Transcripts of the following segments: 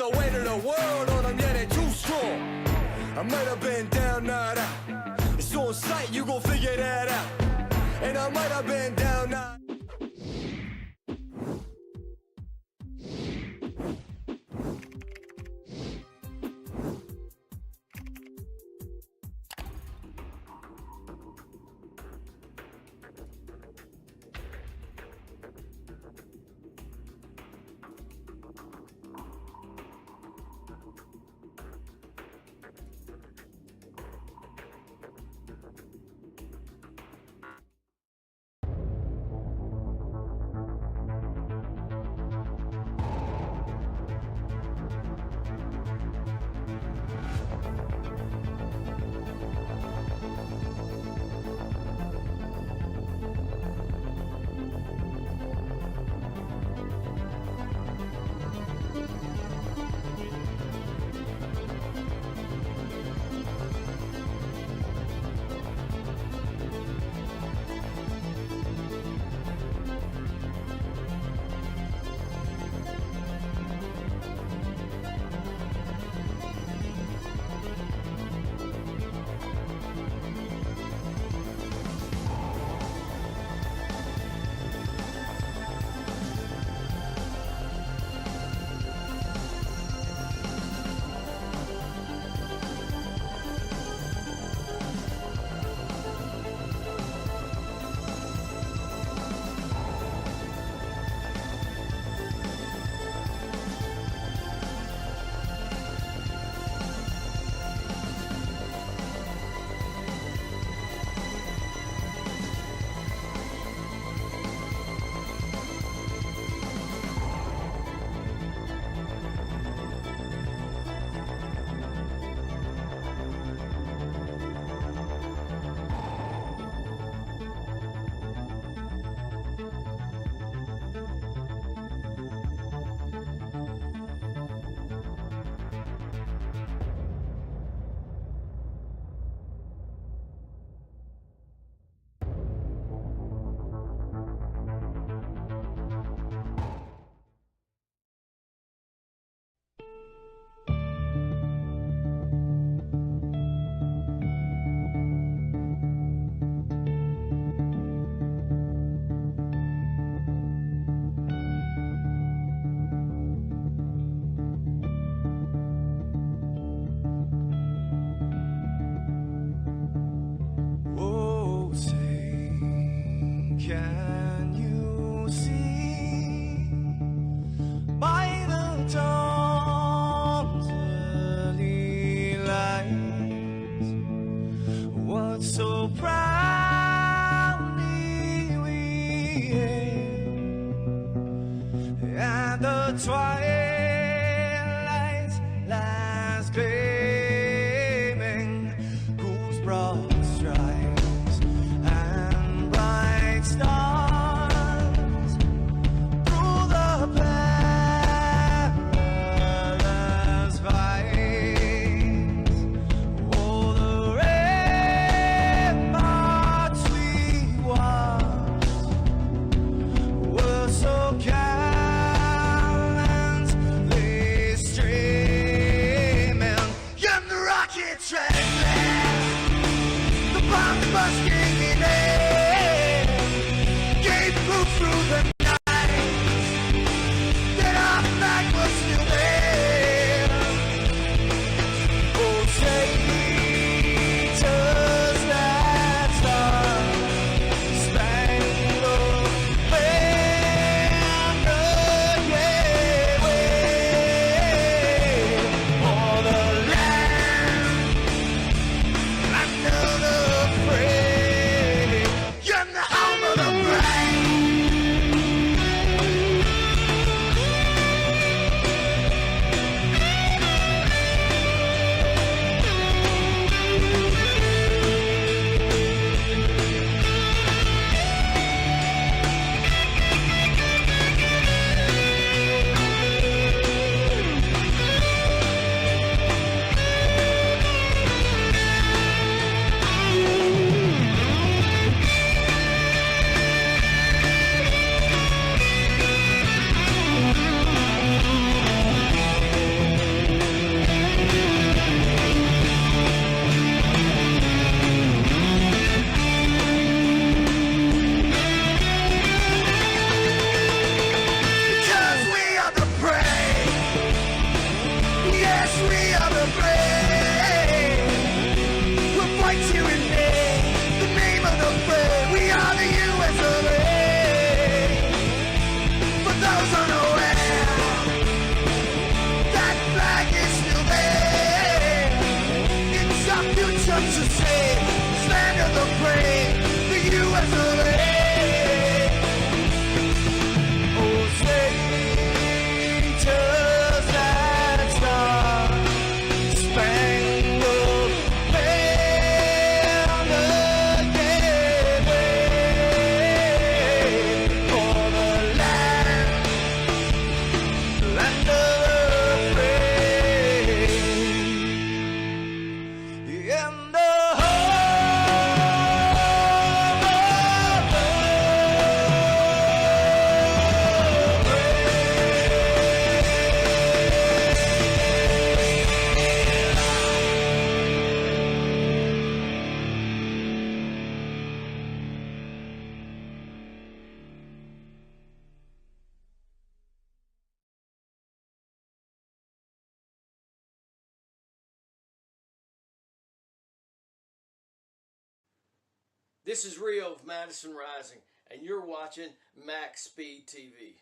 the weight of the world on them, yeah, they're too strong. I might have been down, not out. It's on sight, you gon' figure that out. And I might have been down, not so proudly we hailed at the twilight's last gleaming, whose broad stripes and bright stars through the perilous fights, oh, the ramparts we watched were so gallantly streaming, and the rocket train, the bombs bursting in air, gave proof through the night that our flag was still there. Oh, traitors that star-spangled banner, yeah, wave for the land under the free. Yes, we are the brave. We'll fight you in name. The name of the brave. We are the US of A. For those unaware, that flag is still there. It's our future to save. Stand of the brave. The US of A. Oh, say, just that star spangled banner, yeah, for the land of the brave, and the This is Rio of Madison Rising, and you're watching MaxspeedTV.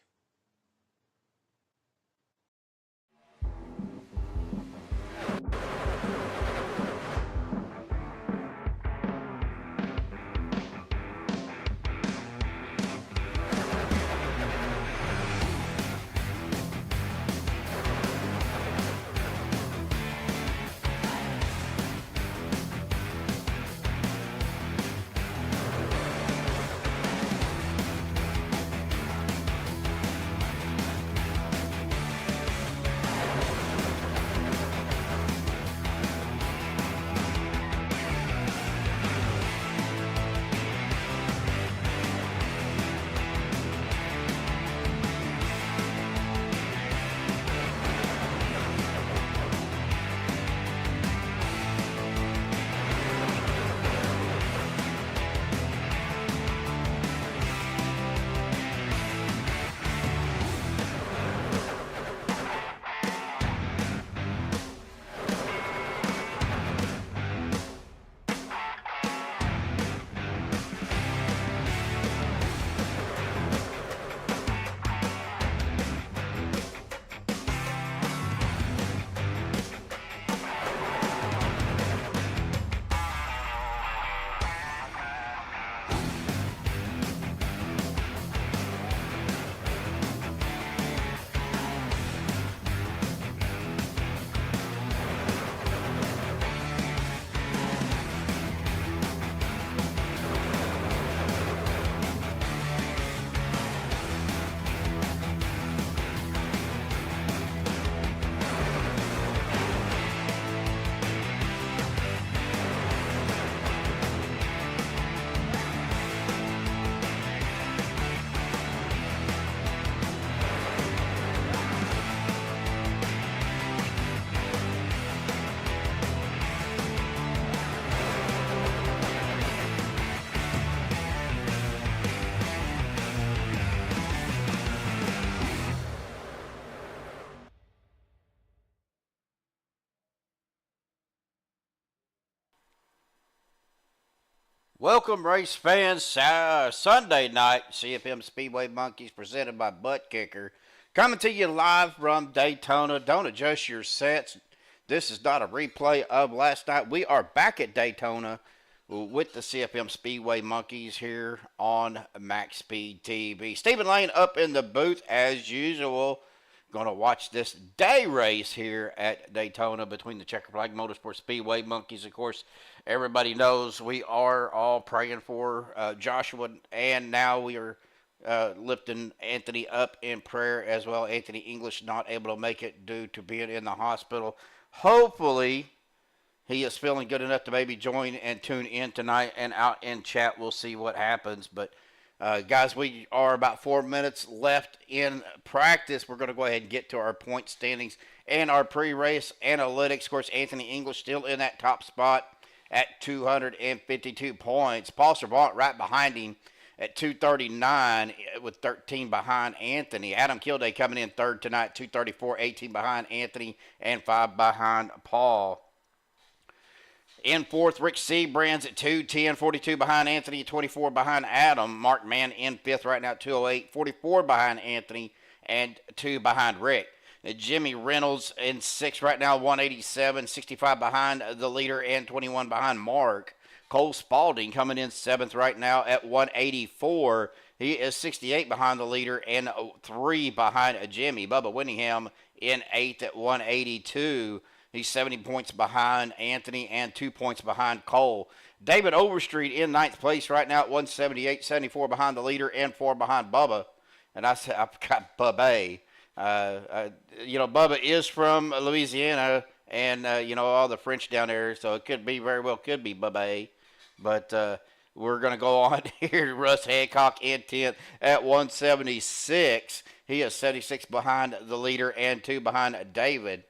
Welcome, race fans. Sunday night, CFM Speedway Monkeys presented by Buttkicker. Coming to you live from Daytona. Don't adjust your sets. This is not a replay of last night. We are back at Daytona with the CFM Speedway Monkeys here on MaxspeedTV. Stephen Lane up in the booth as usual. Going to watch this day race here at Daytona between the Checker Flag Motorsport Speedway Monkeys. Of course, everybody knows we are all praying for Joshua, and now we are lifting Anthony up in prayer as well. Anthony English not able to make it due to being in the hospital. Hopefully, he is feeling good enough to maybe join and tune in tonight and out in chat. We'll see what happens, but guys, we are about 4 minutes left in practice. We're going to go ahead and get to our point standings and our pre-race analytics. Of course, Anthony English still in that top spot at 252 points. Paul Servant right behind him at 239 with 13 behind Anthony. Adam Kilday coming in third tonight, 234, 18 behind Anthony and 5 behind Paul. In fourth, Rick Seabrands at 210, 42 behind Anthony, 24 behind Adam. Mark Mann in fifth right now, 208, 44 behind Anthony and 2 behind Rick. Jimmy Reynolds in sixth right now, 187, 65 behind the leader and 21 behind Mark. Cole Spalding coming in seventh right now at 184. He is 68 behind the leader and 3 behind Jimmy. Bubba Winningham in eighth at 182. He's 70 points behind Anthony and 2 points behind Cole. David Overstreet in ninth place right now at 178, 74 behind the leader and 4 behind Bubba. And I've got Bubba. Bubba is from Louisiana, and all the French down there, so it could be very well could be Bubba. But we're gonna go on here. Russ Hancock in 10th at 176. He is 76 behind the leader and 2 behind David.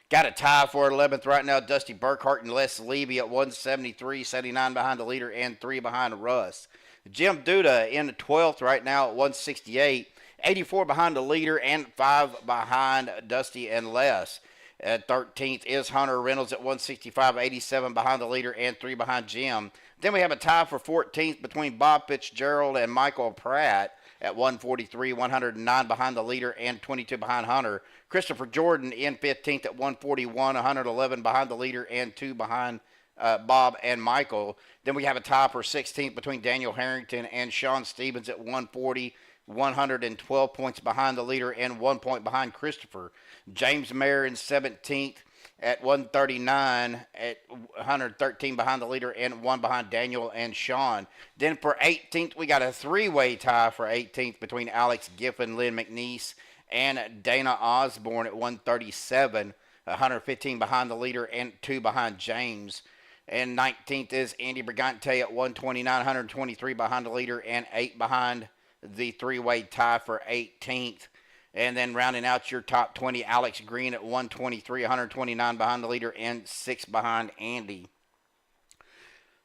Got a tie for 11th right now. Dusty Burkhart and Les Levy at 173, 79 behind the leader and 3 behind Russ. Jim Duda in 12th right now at 168, 84 behind the leader and 5 behind Dusty and Les. At 13th is Hunter Reynolds at 165, 87 behind the leader and 3 behind Jim. Then we have a tie for 14th between Bob Fitzgerald and Michael Pratt at 143, 109 behind the leader and 22 behind Hunter. Christopher Jordan in 15th at 141, 111 behind the leader and 2 behind Bob and Michael. Then we have a tie for 16th between Daniel Harrington and Sean Stevens at 140, 112 points behind the leader and 1 point behind Christopher. James Mayer in 17th at 139, at 113 behind the leader and 1 behind Daniel and Sean. Then for 18th, we got a 3-way tie for 18th between Alex Giffen, Lynn McNeese, and Dana Osborne at 137, 115 behind the leader and 2 behind James. And 19th is Andy Brigante at 129, 123 behind the leader and 8 behind the 3-way tie for 18th. And then rounding out your top 20, Alex Green at 123, 129 behind the leader and 6 behind Andy.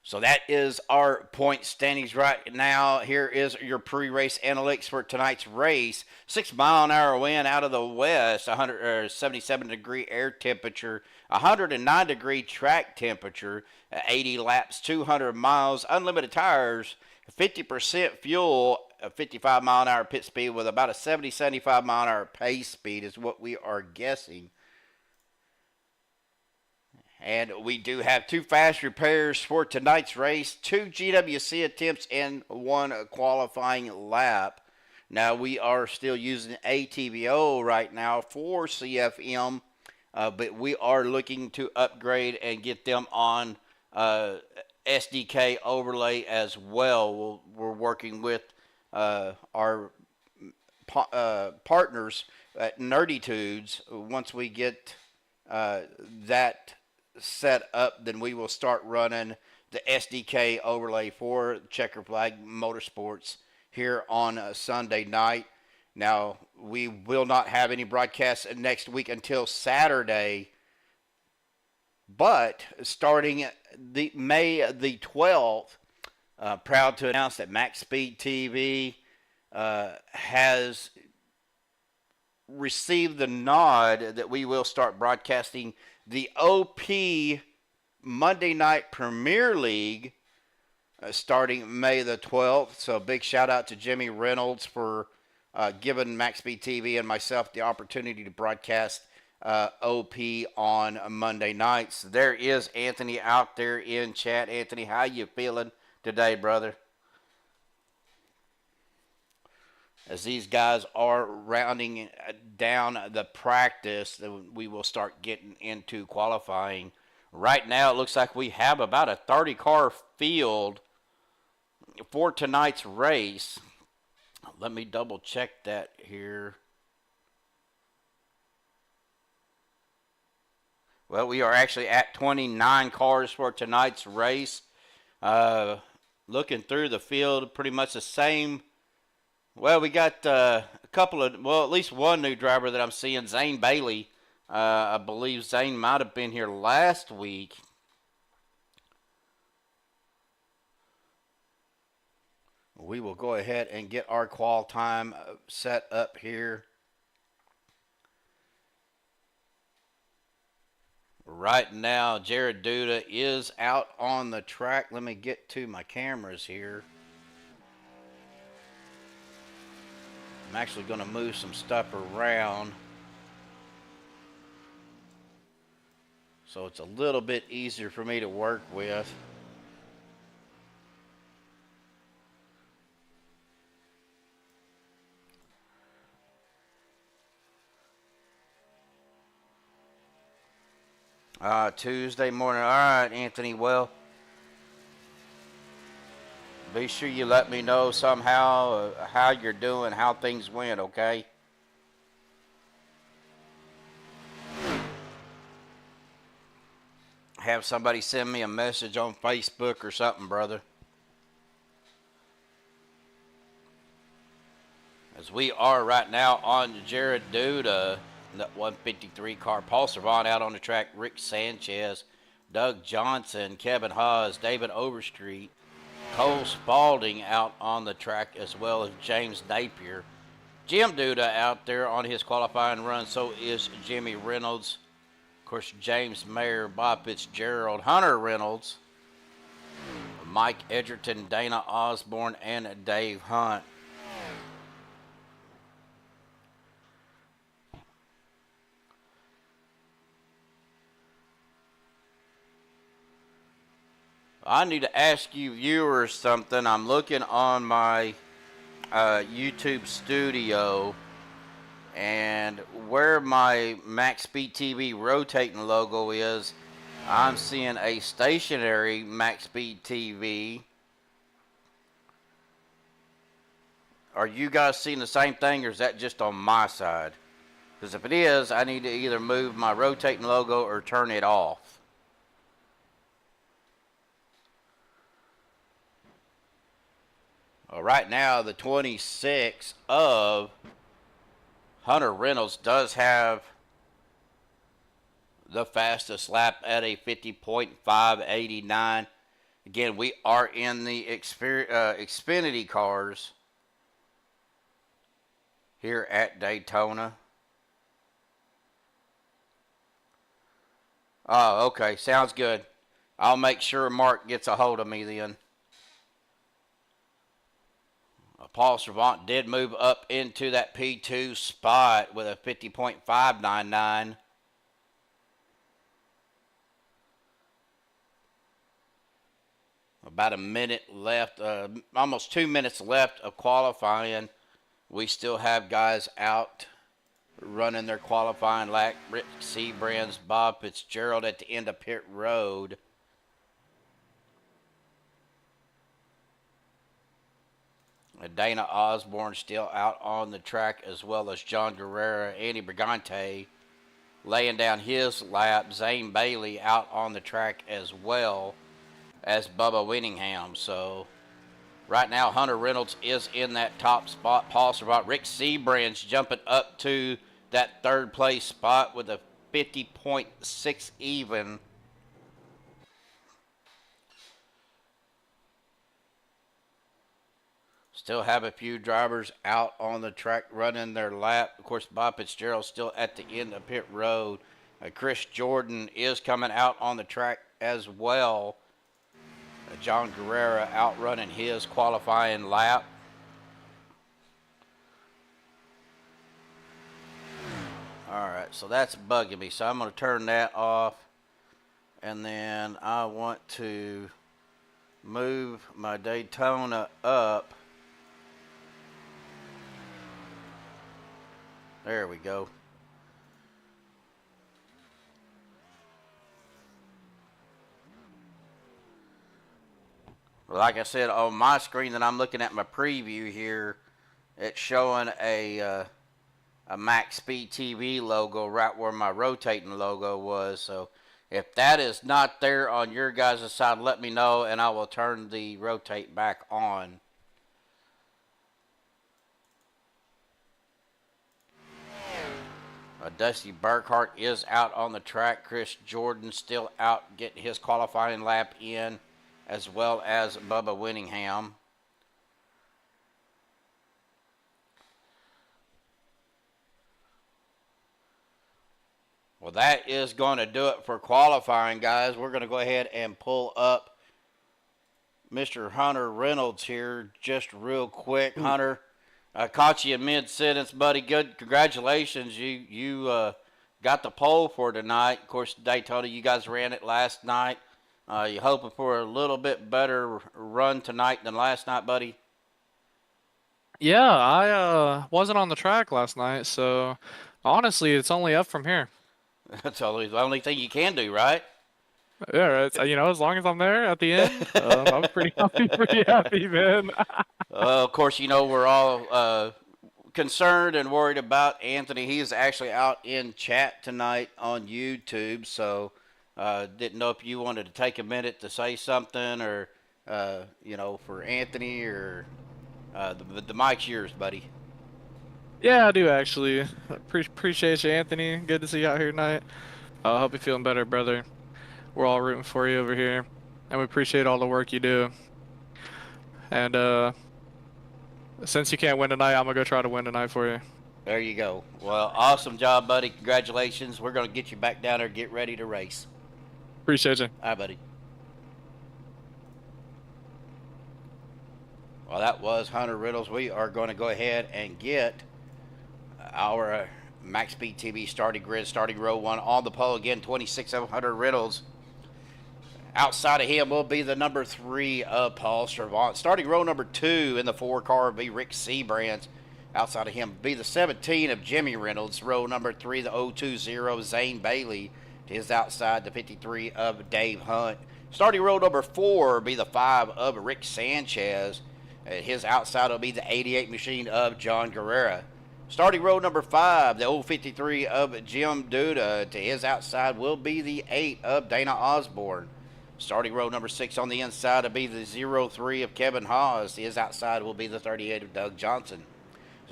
So that is our point standings right now. Here is your pre-race analytics for tonight's race. 6 mile an hour wind out of the west, 77 degree air temperature, 109 degree track temperature, 80 laps, 200 miles, unlimited tires, 50% fuel, a 55 mile an hour pit speed with about a 75 mile an hour pace speed is what we are guessing. And we do have 2 fast repairs for tonight's race, 2 GWC attempts and 1 qualifying lap. Now we are still using ATVO right now for CFM, but we are looking to upgrade and get them on SDK overlay as well. We're working with our partners at Nerdytudes. Once we get that set up, then we will start running the SDK overlay for Checker Flag Motorsports here on Sunday night. Now, we will not have any broadcasts next week until Saturday, but starting the May the 12th, proud to announce that MaxspeedTV has received the nod that we will start broadcasting the OP Monday Night Premier League starting May the 12th. So big shout out to Jimmy Reynolds for giving MaxspeedTV and myself the opportunity to broadcast OP on Monday nights. There is Anthony out there in chat. Anthony, how you feeling today, brother? As these guys are rounding down the practice, we will start getting into qualifying. Right now, it looks like we have about a 30-car field for tonight's race. Let me double check that here. Well, we are actually at 29 cars for tonight's race. Looking through the field, pretty much the same. Well, we got a couple of, well, at least one new driver that I'm seeing, Zane Bailey. I believe Zane might have been here last week. We will go ahead and get our qual time set up here. Right now, Jared Duda is out on the track. Let me get to my cameras here. I'm actually going to move some stuff around so it's a little bit easier for me to work with. Tuesday morning. All right, Anthony. Well, be sure you let me know somehow how you're doing, how things went, okay? Have somebody send me a message on Facebook or something, brother. As we are right now on Jared Duda, that 153 car. Paul Servant out on the track. Rick Sanchez, Doug Johnson, Kevin Haas, David Overstreet, Cole Spaulding out on the track, as well as James Napier. Jim Duda out there on his qualifying run. So is Jimmy Reynolds. Of course, James Mayer, Bob Fitzgerald, Hunter Reynolds, Mike Edgerton, Dana Osborne, and Dave Hunt. I need to ask you viewers something. I'm looking on my YouTube studio, and where my MaxspeedTV rotating logo is, I'm seeing a stationary MaxspeedTV. Are you guys seeing the same thing, or is that just on my side? Because if it is, I need to either move my rotating logo or turn it off. Right now, the 26 of Hunter Reynolds does have the fastest lap at a 50.589. Again, we are in the Xfinity cars here at Daytona. Oh, okay. Sounds good. I'll make sure Mark gets a hold of me then. Paul Servant did move up into that P2 spot with a 50.599. About a minute left, almost 2 minutes left of qualifying. We still have guys out running their qualifying lap. Rick Seabrand's, Bob Fitzgerald at the end of pit road. Dana Osborne still out on the track, as well as John Guerrera, Andy Brigante laying down his lap. Zane Bailey out on the track, as well as Bubba Winningham. So right now, Hunter Reynolds is in that top spot. Paul Servant, Rick Seabrand's jumping up to that third place spot with a 50.6 even. Still have a few drivers out on the track running their lap. Of course, Bob Fitzgerald still at the end of pit road. Chris Jordan is coming out on the track as well. John Guerrera out running his qualifying lap. All right, so that's bugging me. So I'm going to turn that off. And then I want to move my Daytona up. There we go. Like I said, on my screen that I'm looking at my preview here, it's showing a MaxspeedTV logo right where my rotating logo was. So if that is not there on your guys' side, let me know and I will turn the rotate back on. Dusty Burkhart is out on the track. Chris Jordan still out getting his qualifying lap in, as well as Bubba Winningham. Well, that is going to do it for qualifying, guys. We're going to go ahead and pull up Mr. Hunter Reynolds here just real quick. Hunter, I caught you in mid-sentence, buddy. Good. Congratulations. You got the pole for tonight. Of course, Daytona, you guys ran it last night. You hoping for a little bit better run tonight than last night, buddy? Yeah, I wasn't on the track last night, so honestly, it's only up from here. That's always the only thing you can do, right? Yeah, it's, as long as I'm there at the end, I'm pretty happy, man. Of course, we're all concerned and worried about Anthony. He's actually out in chat tonight on YouTube, so didn't know if you wanted to take a minute to say something or, for Anthony or the mic's yours, buddy. Yeah, I do actually. Appreciate you, Anthony. Good to see you out here tonight. I hope you're feeling better, brother. We're all rooting for you over here, and we appreciate all the work you do. And since you can't win tonight, I'm gonna go try to win tonight for you. There you go. Well, awesome job, buddy. Congratulations. We're gonna get you back down there, get ready to race. Appreciate you. All right, buddy. Well, that was Hunter Reynolds. We are going to go ahead and get our MaxspeedTV starting grid, starting row 1 on the pole again. 26 of Hunter Reynolds. Outside of him will be the number 3 of Paul Servant. Starting row number 2 in the 4 car will be Rick Seabrands. Outside of him will be the 17 of Jimmy Reynolds. Row number 3, the 020 Zane Bailey. To his outside, the 53 of Dave Hunt. Starting row number 4 will be the 5 of Rick Sanchez. At his outside will be the 88 machine of John Guerrera. Starting row number 5, the 053 of Jim Duda. To his outside will be the 8 of Dana Osborne. Starting row number 6 on the inside will be the 03 of Kevin Haas. To his outside will be the 38 of Doug Johnson.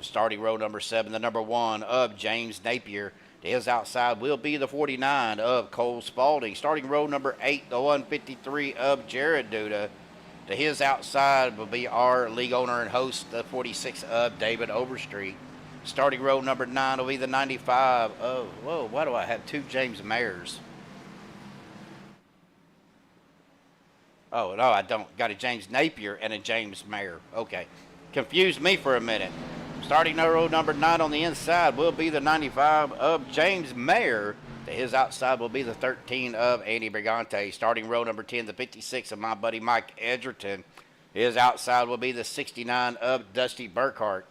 Starting row number 7, the number 1 of James Napier. To his outside will be the 49 of Cole Spalding. Starting row number 8, the 153 of Jared Duda. To his outside will be our league owner and host, the 46 of David Overstreet. Starting row number 9 will be the 95 of, whoa, why do I have 2 James Mayers? Oh, no, I don't. Got a James Napier and a James Mayer. Okay. Confused me for a minute. Starting row number 9 on the inside will be the 95 of James Mayer. To his outside will be the 13 of Andy Brigante. Starting row number 10, the 56 of my buddy Mike Edgerton. His outside will be the 69 of Dusty Burkhart.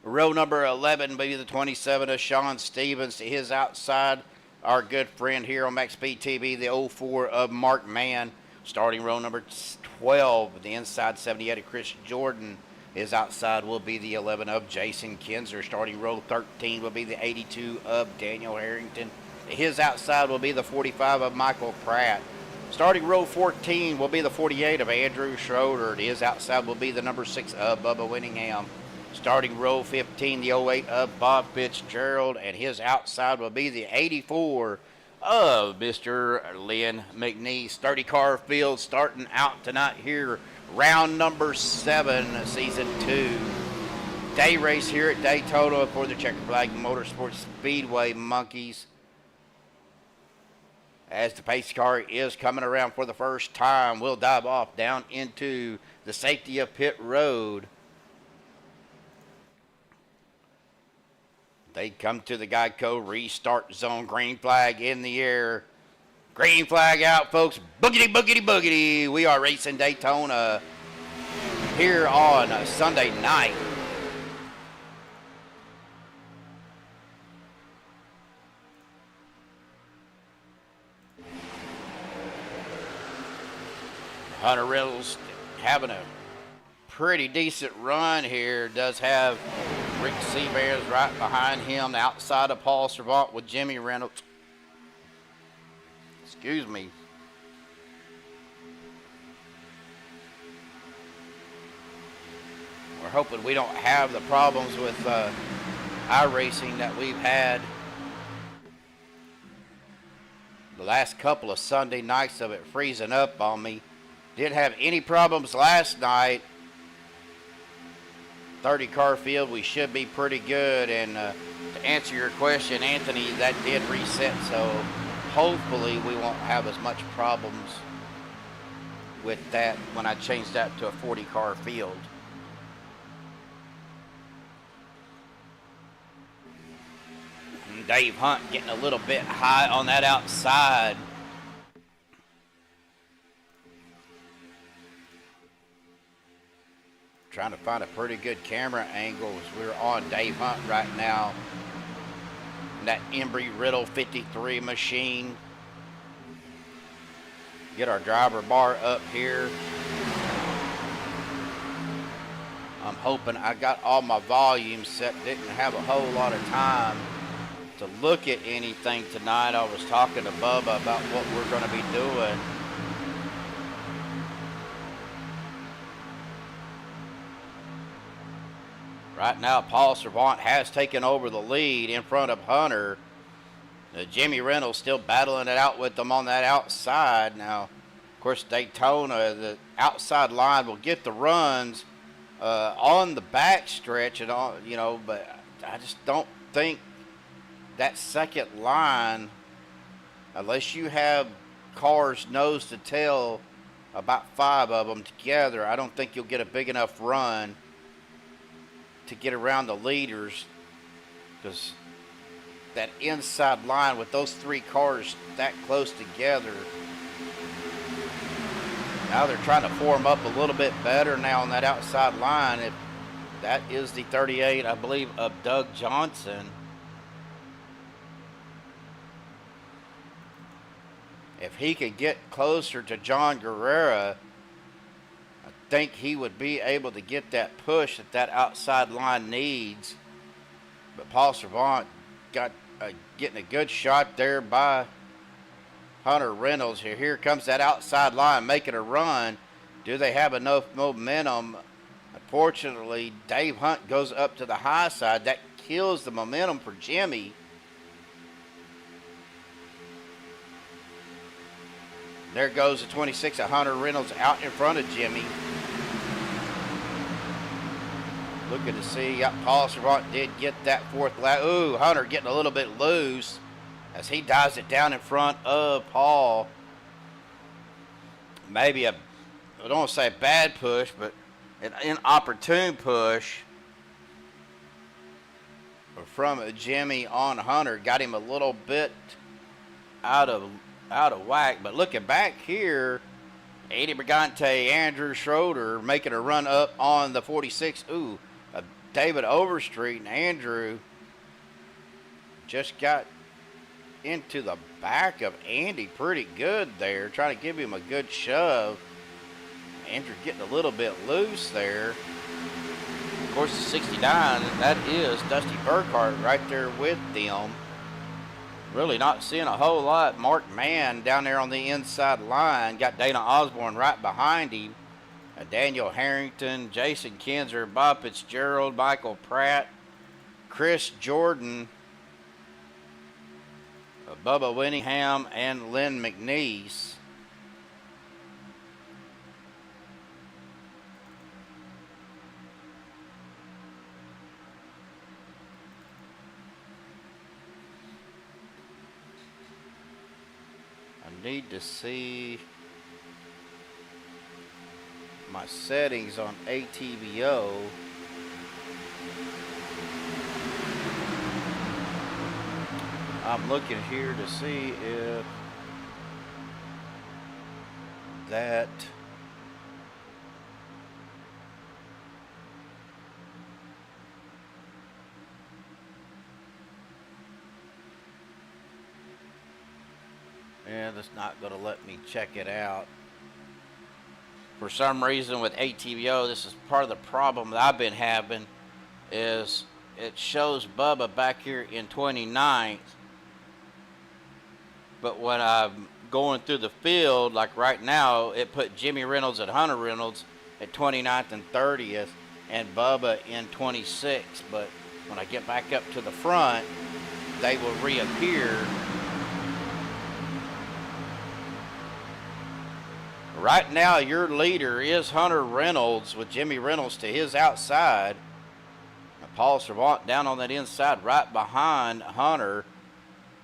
Row number 11 will be the 27 of Sean Stevens. To his outside, our good friend here on MaxspeedTV, the 04 of Mark Mann. Starting row number 12, the inside 78 of Chris Jordan. His outside will be the 11 of Jason Kinzer. Starting row 13 will be the 82 of Daniel Harrington. His outside will be the 45 of Michael Pratt. Starting row 14 will be the 48 of Andrew Schroeder. His outside will be the number 6 of Bubba Winningham. Starting row 15, the 08 of Bob Fitzgerald. And his outside will be the 84 of Mr. Lynn McNeese. 30 car field starting out tonight here. Round number 7, season 2. Day race here at Daytona for the Checker Flag Motorsports Speedway Monkeys. As the pace car is coming around for the first time, we'll dive off down into the safety of pit road. They come to the Geico restart zone. Green flag in the air. Green flag out, folks. Boogity, boogity, boogity. We are racing Daytona here on Sunday night. Hunter Reynolds having a pretty decent run here. Does have Rick Seabears right behind him, outside of Paul Servant with Jimmy Reynolds. Excuse me. We're hoping we don't have the problems with iRacing that we've had the last couple of Sunday nights of it freezing up on me. Didn't have any problems last night. 30 car field, we should be pretty good. And answer your question, Anthony, that did reset, so hopefully we won't have as much problems with that when I change that to a 40-car field. And Dave Hunt getting a little bit high on that outside. Trying to find a pretty good camera angle as we're on Dave Hunt right now. That Embry-Riddle 53 machine. Get our driver bar up here. I'm hoping I got all my volumes set. Didn't have a whole lot of time to look at anything tonight. I was talking to Bubba about what we're going to be doing. Right now, Paul Servant has taken over the lead in front of Hunter. Jimmy Reynolds still battling it out with them on that outside. Now, of course, Daytona, the outside line will get the runs on the back stretch and all, you know, but I just don't think that second line, unless you have cars nose to tail, about 5 of them together, I don't think you'll get a big enough run to get around the leaders, because that inside line with those 3 cars that close together, now they're trying to form up a little bit better now on that outside line. If that is the 38, I believe, of Doug Johnson. If he could get closer to John Guerrera, I think he would be able to get that push that that outside line needs. But Paul Servant got getting a good shot there by Hunter Reynolds. Here comes that outside line making a run. Do they have enough momentum? Unfortunately, Dave Hunt goes up to the high side. That kills the momentum for Jimmy. There goes the 26 of Hunter Reynolds out in front of Jimmy. Looking to see, Paul Servant did get that 4th lap. Ooh, Hunter getting a little bit loose as he dives it down in front of Paul. Maybe I don't want to say a bad push, but an inopportune push from Jimmy on Hunter. Got him a little bit out of whack. But looking back here, Eddie Brigante, Andrew Schroeder making a run up on the 46. Ooh, David Overstreet, and Andrew just got into the back of Andy pretty good there, trying to give him a good shove. Andrew getting a little bit loose there. Of course, the 69, and that is Dusty Burkhart right there with them. Really not seeing a whole lot. Mark Mann down there on the inside line. Got Dana Osborne right behind him. Daniel Harrington, Jason Kinzer, Bob Fitzgerald, Michael Pratt, Chris Jordan, Bubba Winningham, and Lynn McNeese. I need to see my settings on ATVO. I'm looking here to see if that that's not going to let me check it out. For some reason with ATVO, this is part of the problem that I've been having, is it shows Bubba back here in 29th, but when I'm going through the field, like right now, it put Jimmy Reynolds and Hunter Reynolds at 29th and 30th, and Bubba in 26th. But when I get back up to the front, they will reappear. Right now, your leader is Hunter Reynolds with Jimmy Reynolds to his outside. Paul Servant down on that inside right behind Hunter.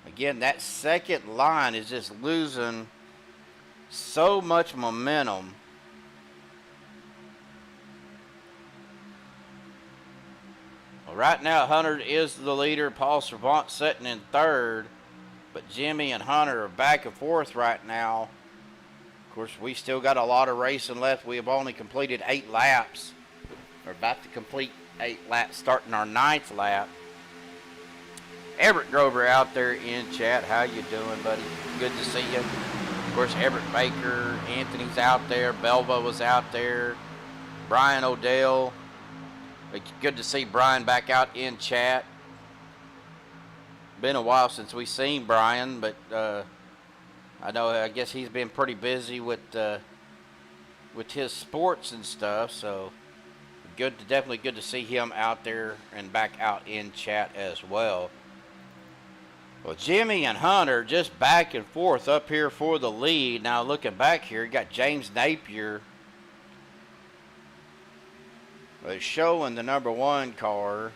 Again, that second line is just losing so much momentum. Well, right now, Hunter is the leader. Paul Servant sitting in third. But Jimmy and Hunter are back and forth right now. Of course, we still got a lot of racing left. We have only completed 8 laps. We're about to complete 8 laps, starting our 9th lap. Everett Grover out there in chat. How you doing, buddy? Good to see you. Of course, Everett Baker, Anthony's out there. Belva was out there. Brian Odell. It's good to see Brian back out in chat. Been a while since we seen Brian, but I guess he's been pretty busy with his sports and stuff. So definitely good to see him out there and back out in chat as well. Well, Jimmy and Hunter just back and forth up here for the lead. Now looking back here, you got James Napier. They're showing the number 1 car.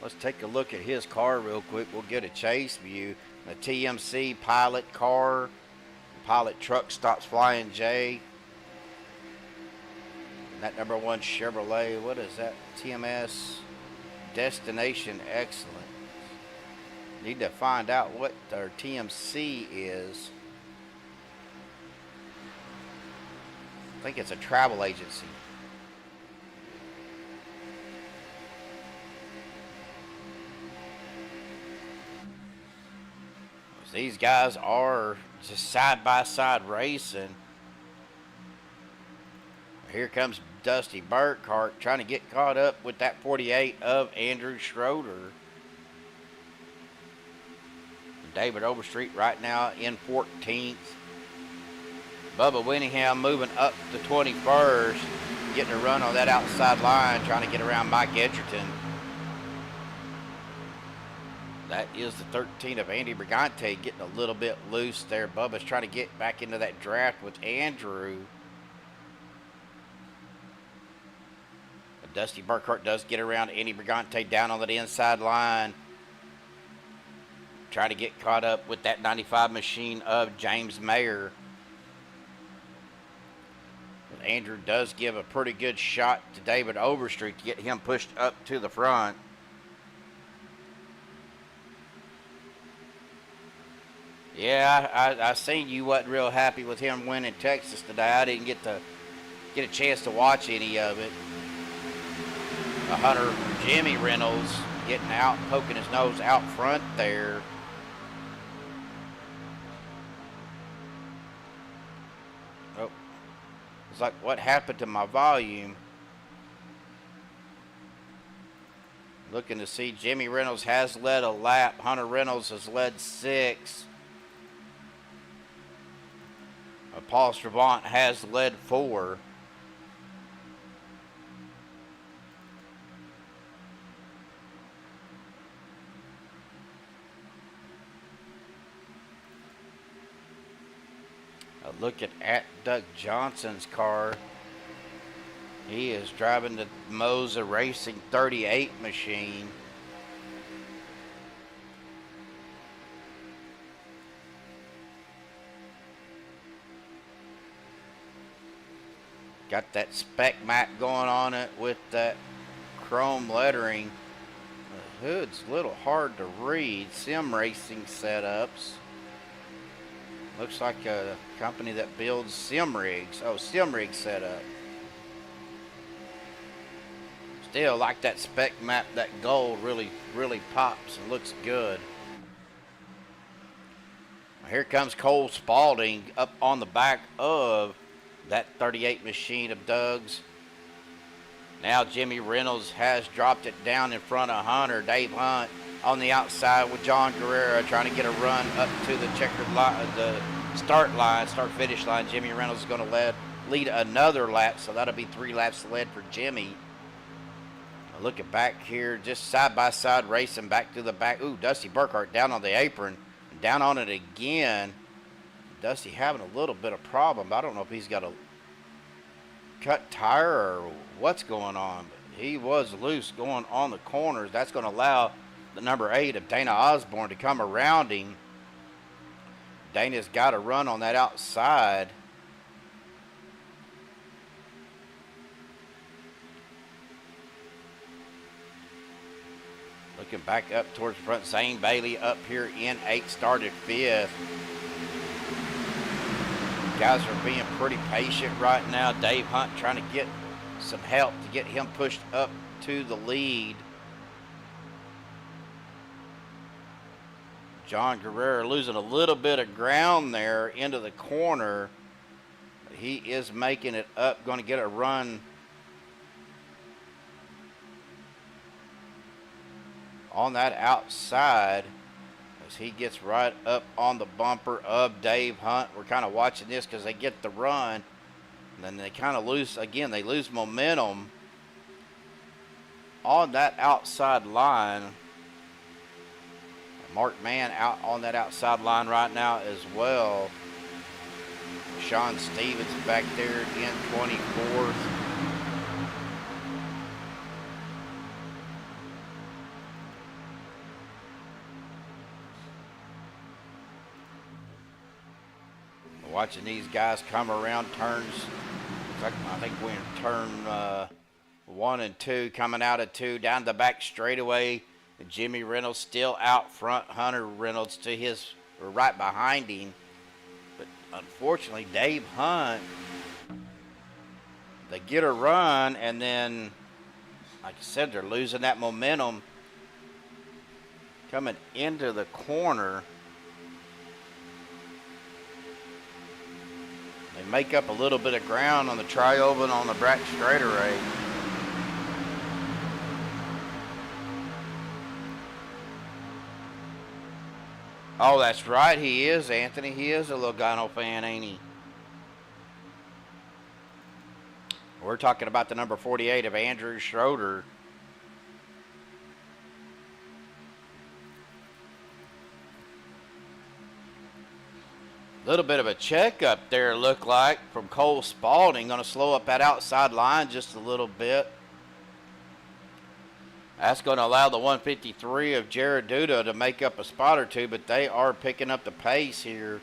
Let's take a look at his car real quick. We'll get a chase view. The TMC pilot car. Pilot truck stops flying J. And that number 1 Chevrolet. What is that? TMS Destination Excellence. Need to find out what their TMC is. I think it's a travel agency. These guys are just side-by-side racing. Here comes Dusty Burkhart trying to get caught up with that 48 of Andrew Schroeder. David Overstreet right now in 14th. Bubba Winningham moving up to 21st. Getting a run on that outside line, trying to get around Mike Edgerton. That is the 13 of Andy Brigante getting a little bit loose there. Bubba's trying to get back into that draft with Andrew. But Dusty Burkhart does get around Andy Brigante down on that inside line. Trying to get caught up with that 95 machine of James Mayer. But Andrew does give a pretty good shot to David Overstreet to get him pushed up to the front. Yeah, I seen you wasn't real happy with him winning Texas today. I didn't get a chance to watch any of it. A Hunter Jimmy Reynolds getting out, poking his nose out front there. Oh, it's like, what happened to my volume? Looking to see Jimmy Reynolds has led a lap. Hunter Reynolds has led 6. Paul Stravant has led 4. Looking at Doug Johnson's car. He is driving the Moza Racing 38 machine. Got that spec map going on it with that chrome lettering. The hood's a little hard to read. Sim Racing Setups. Looks like a company that builds sim rigs. Oh, sim rig setup. Still like that spec map. That gold really pops and looks good. Here comes Cole Spalding up on the back of that 38 machine of Doug's. Now Jimmy Reynolds has dropped it down in front of Hunter. Dave Hunt on the outside with John Guerrero trying to get a run up to the checkered line, the start-finish line. Jimmy Reynolds is going to lead another lap, so that'll be 3 laps led for Jimmy. Looking back here, just side-by-side racing back to the back. Ooh, Dusty Burkhart down on the apron. Down on it again. Dusty having a little bit of problem. I don't know if he's got a cut tire or what's going on. But he was loose going on the corners. That's going to allow the number 8 of Dana Osborne to come around him. Dana's got to run on that outside. Looking back up towards the front, Zane Bailey up here in 8th, started 5th. Guys are being pretty patient right now. Dave Hunt trying to get some help to get him pushed up to the lead. John Guerrero losing a little bit of ground there into the corner. But he is making it up, going to get a run on that outside as he gets right up on the bumper of Dave Hunt. We're kind of watching this because they get the run, and then they kind of lose, again, they lose momentum on that outside line. Mark Mann out on that outside line right now as well. Sean Stevens back there in 24th. Watching these guys come around turns. I think we're in turn 1 and 2, coming out of 2 down the back straightaway. Jimmy Reynolds still out front. Hunter Reynolds to his right behind him. But unfortunately, Dave Hunt, they get a run, and then, like I said, they're losing that momentum coming into the corner. They make up a little bit of ground on the tri-oval on the back straightaway. Oh, that's right. He is, Anthony. He is a Logano fan, ain't he? We're talking about the number 48 of Andrew Schroeder. Little bit of a check up there, look like, from Cole Spalding. Going to slow up that outside line just a little bit. That's going to allow the 153 of Jared Duda to make up a spot or two, but they are picking up the pace here.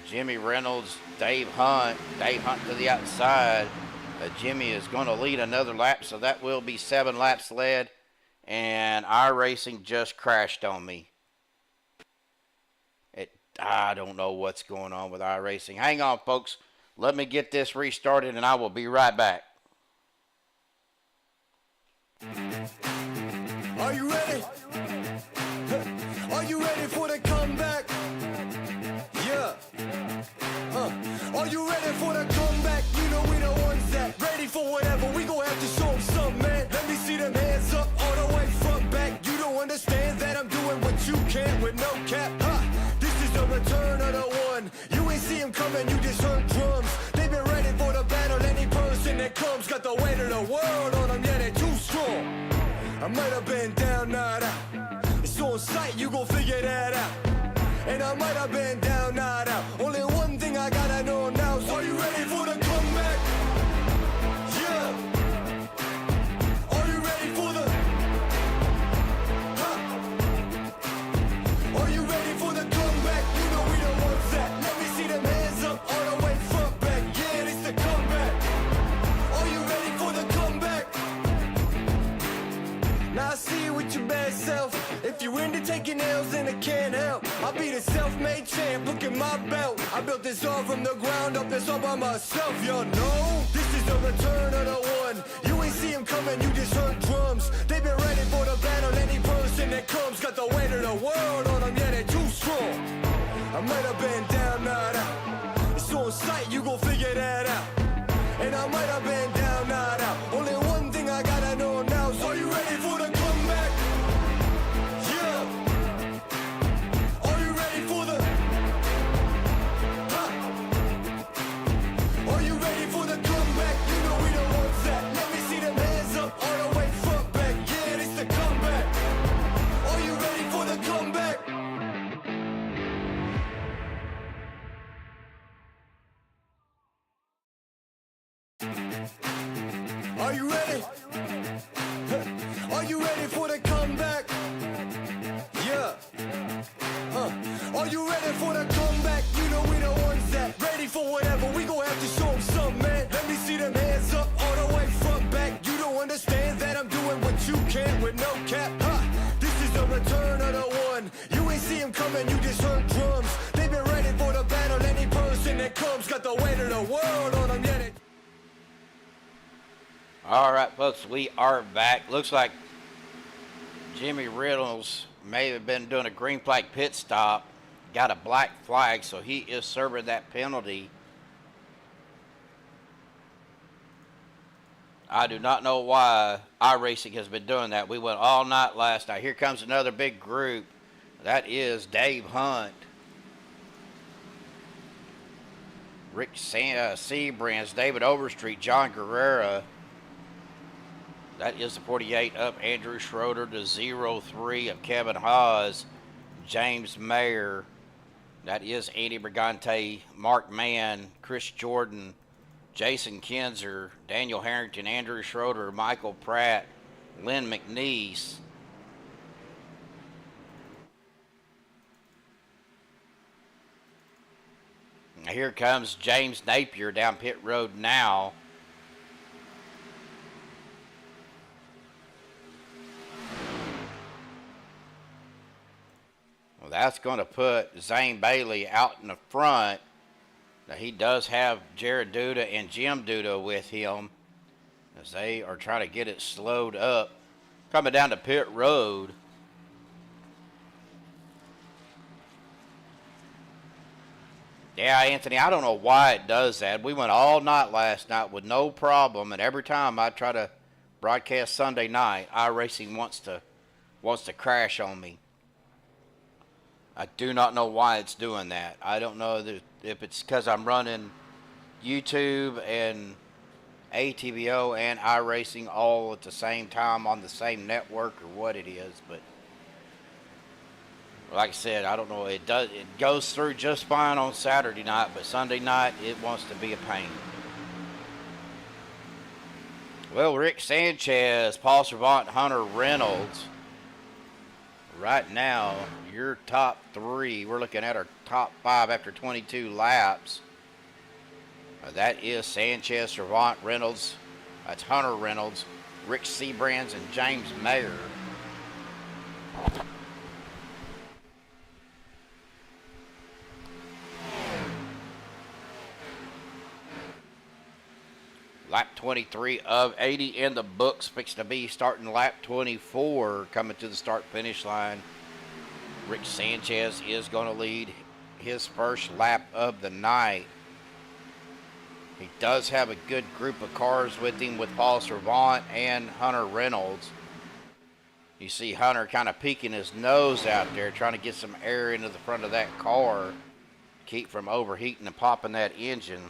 Jimmy Reynolds, Dave Hunt to the outside. Jimmy is going to lead another lap, so that will be 7 laps led. And iRacing just crashed on me. I don't know what's going on with iRacing. Hang on, folks. Let me get this restarted, and I will be right back. Are you ready? Are you ready for the comeback? Yeah. Are you ready for the comeback? You know we the ones that ready for whatever. We gon' have to show them something, man. Let me see them hands up all the way front back. You don't understand that I'm doing what you can't with no cap. This is the return of the one. You ain't see him coming, you just heard drums. They've been ready for the battle. Any person that comes got the weight of the world on them. Yeah, they're too strong. I might have been down, not out. It's on sight, you gon' figure that out. And I might have been down, not out. Only one thing I gotta know now is, are you ready for the comeback? Yeah. Are you ready for the... Are you ready for the comeback? You know we the ones that... Let me see them hands up all the way front back. Yeah, it's the comeback. Are you ready for the comeback? Now I see you with your bad self. If you into taking L's, then I can't help. I'll be the self-made champ, look at my belt. I built this all from the ground up, that's all by myself, y'all know. This is the return of the one. You ain't see him coming, you just heard drums. They've been ready for the battle, any person that comes got the weight of the world on them, yeah, they're too strong. I might have been down, not out. It's on sight, you gon' figure that out. And I might have been down, not out. Only one thing I gotta know now is, are you ready for the comeback? Yeah. Are you ready for the... Are you ready for the comeback? You know we the ones that... Let me see them hands up all the way front back. Yeah, it's the comeback. Are you ready for the comeback? Are you ready? Are you ready for the comeback? Yeah. Are you ready for the comeback? You know we the ones that ready for whatever. We gon' have to show them something, man. Let me see them hands up all the way front back. You don't understand that I'm doing what you can't with no cap. This is the return of the one. You ain't see him coming, you just heard drums. They've been ready for the battle. Any person that comes got the weight of the world on them. Yeah, All right, folks, we are back. Looks like Jimmy Reynolds may have been doing a green flag pit stop, got a black flag, so he is serving that penalty. I do not know why iRacing has been doing that. We went all night last night. Here comes another big group. That is Dave Hunt, Rick Seabrands, David Overstreet, John Guerrera. That is the 48 up Andrew Schroeder, the 03 of Kevin Haas, James Mayer. That is Andy Brigante, Mark Mann, Chris Jordan, Jason Kinzer, Daniel Harrington, Andrew Schroeder, Michael Pratt, Lynn McNeese. Here comes James Napier down pit road now. Well, that's going to put Zane Bailey out in the front. Now, he does have Jared Duda and Jim Duda with him as they are trying to get it slowed up. Coming down to pit road. Yeah, Anthony, I don't know why it does that. We went all night last night with no problem, and every time I try to broadcast Sunday night, iRacing wants to crash on me. I do not know why it's doing that. I don't know if it's because I'm running YouTube and ATVO and iRacing all at the same time on the same network or what it is, but like I said, I don't know. It goes through just fine on Saturday night, but Sunday night it wants to be a pain. Well, Rick Sanchez, Paul Servant, Hunter Reynolds. Right now, your top three. We're looking at our top five after 22 laps. That is Sanchez, Servant, Reynolds. That's Hunter Reynolds, Rick Seabrands, and James Mayer. Lap 23 of 80 in the books. Fixed to be starting lap 24 coming to the start-finish line. Rick Sanchez is going to lead his first lap of the night. He does have a good group of cars with him with Paul Servant and Hunter Reynolds. You see Hunter kind of peeking his nose out there, trying to get some air into the front of that car. Keep from overheating and popping that engine.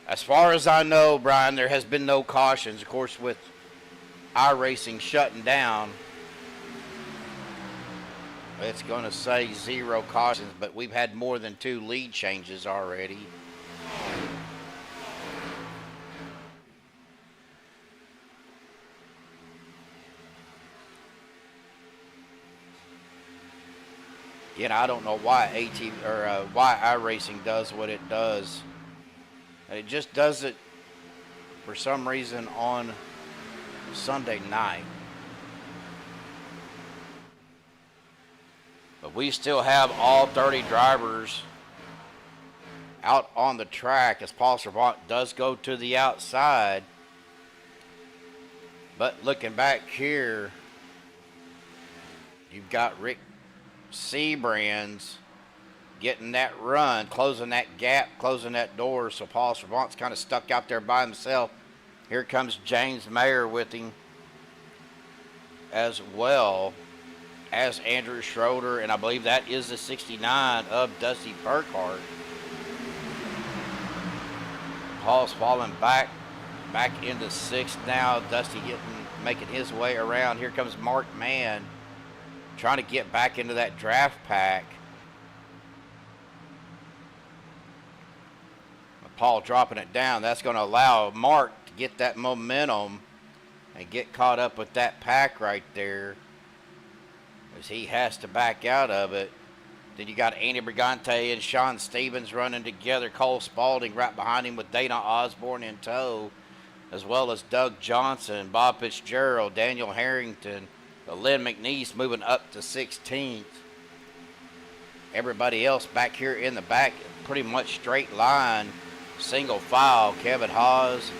As far as I know, Brian, there has been no cautions. Of course, with iRacing shutting down, it's going to say 0 cautions, but we've had more than 2 lead changes already. Again, I don't know why why iRacing does what it does. It just does it for some reason on Sunday night. But we still have all 30 drivers out on the track as Paul Servant does go to the outside. But looking back here, you've got Rick Seabrands getting that run, closing that gap, closing that door. So Paul Servant's kind of stuck out there by himself. Here comes James Mayer with him as well as Andrew Schroeder. And I believe that is the 69 of Dusty Burkhart. Paul's falling back into 6th now. Dusty making his way around. Here comes Mark Mann trying to get back into that draft pack. Paul dropping it down. That's going to allow Mark to get that momentum and get caught up with that pack right there, as he has to back out of it. Then you got Andy Brigante and Sean Stevens running together. Cole Spaulding right behind him with Dana Osborne in tow, as well as Doug Johnson, Bob Fitzgerald, Daniel Harrington, Lynn McNeese moving up to 16th. Everybody else back here in the back, pretty much straight line, single file. Kevin Hawes,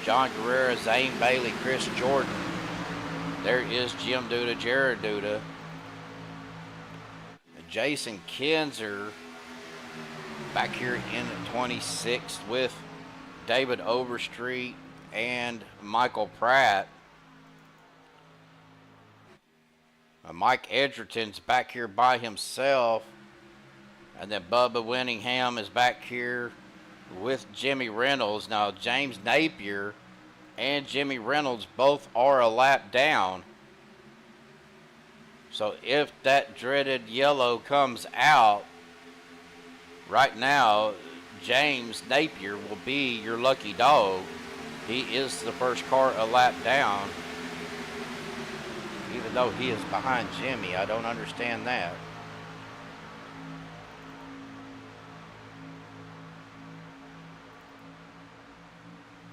John Guerrero, Zane Bailey, Chris Jordan. There is Jim Duda, Jared Duda. Jason Kinzer back here in 26th with David Overstreet and Michael Pratt. Mike Edgerton's back here by himself. And then Bubba Winningham is back here with Jimmy Reynolds. Now, James Napier and Jimmy Reynolds both are a lap down. So if that dreaded yellow comes out, right now, James Napier will be your lucky dog. He is the first car a lap down, even though he is behind Jimmy. I don't understand that.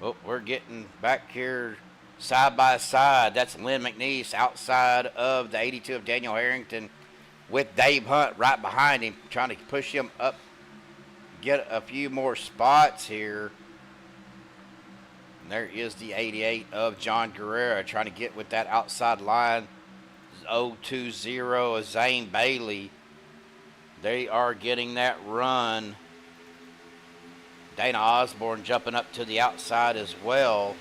Oh, we're getting back here side by side. That's Lynn McNeese outside of the 82 of Daniel Harrington with Dave Hunt right behind him, trying to push him up, get a few more spots here. And there is the 88 of John Guerrero trying to get with that outside line. 020 of Zane Bailey. They are getting that run. Dana Osborne jumping up to the outside as well.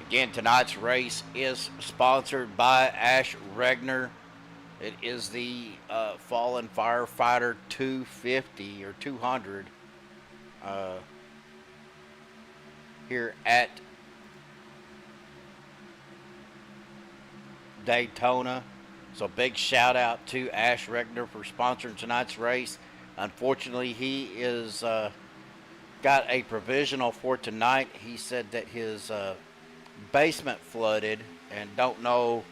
Again, tonight's race is sponsored by Ash Regner. It is the Fallen Firefighter 250 or 200 here at Daytona. So big shout out to Ash Regner for sponsoring tonight's race. Unfortunately, he is got a provisional for tonight. He said that his basement flooded and don't know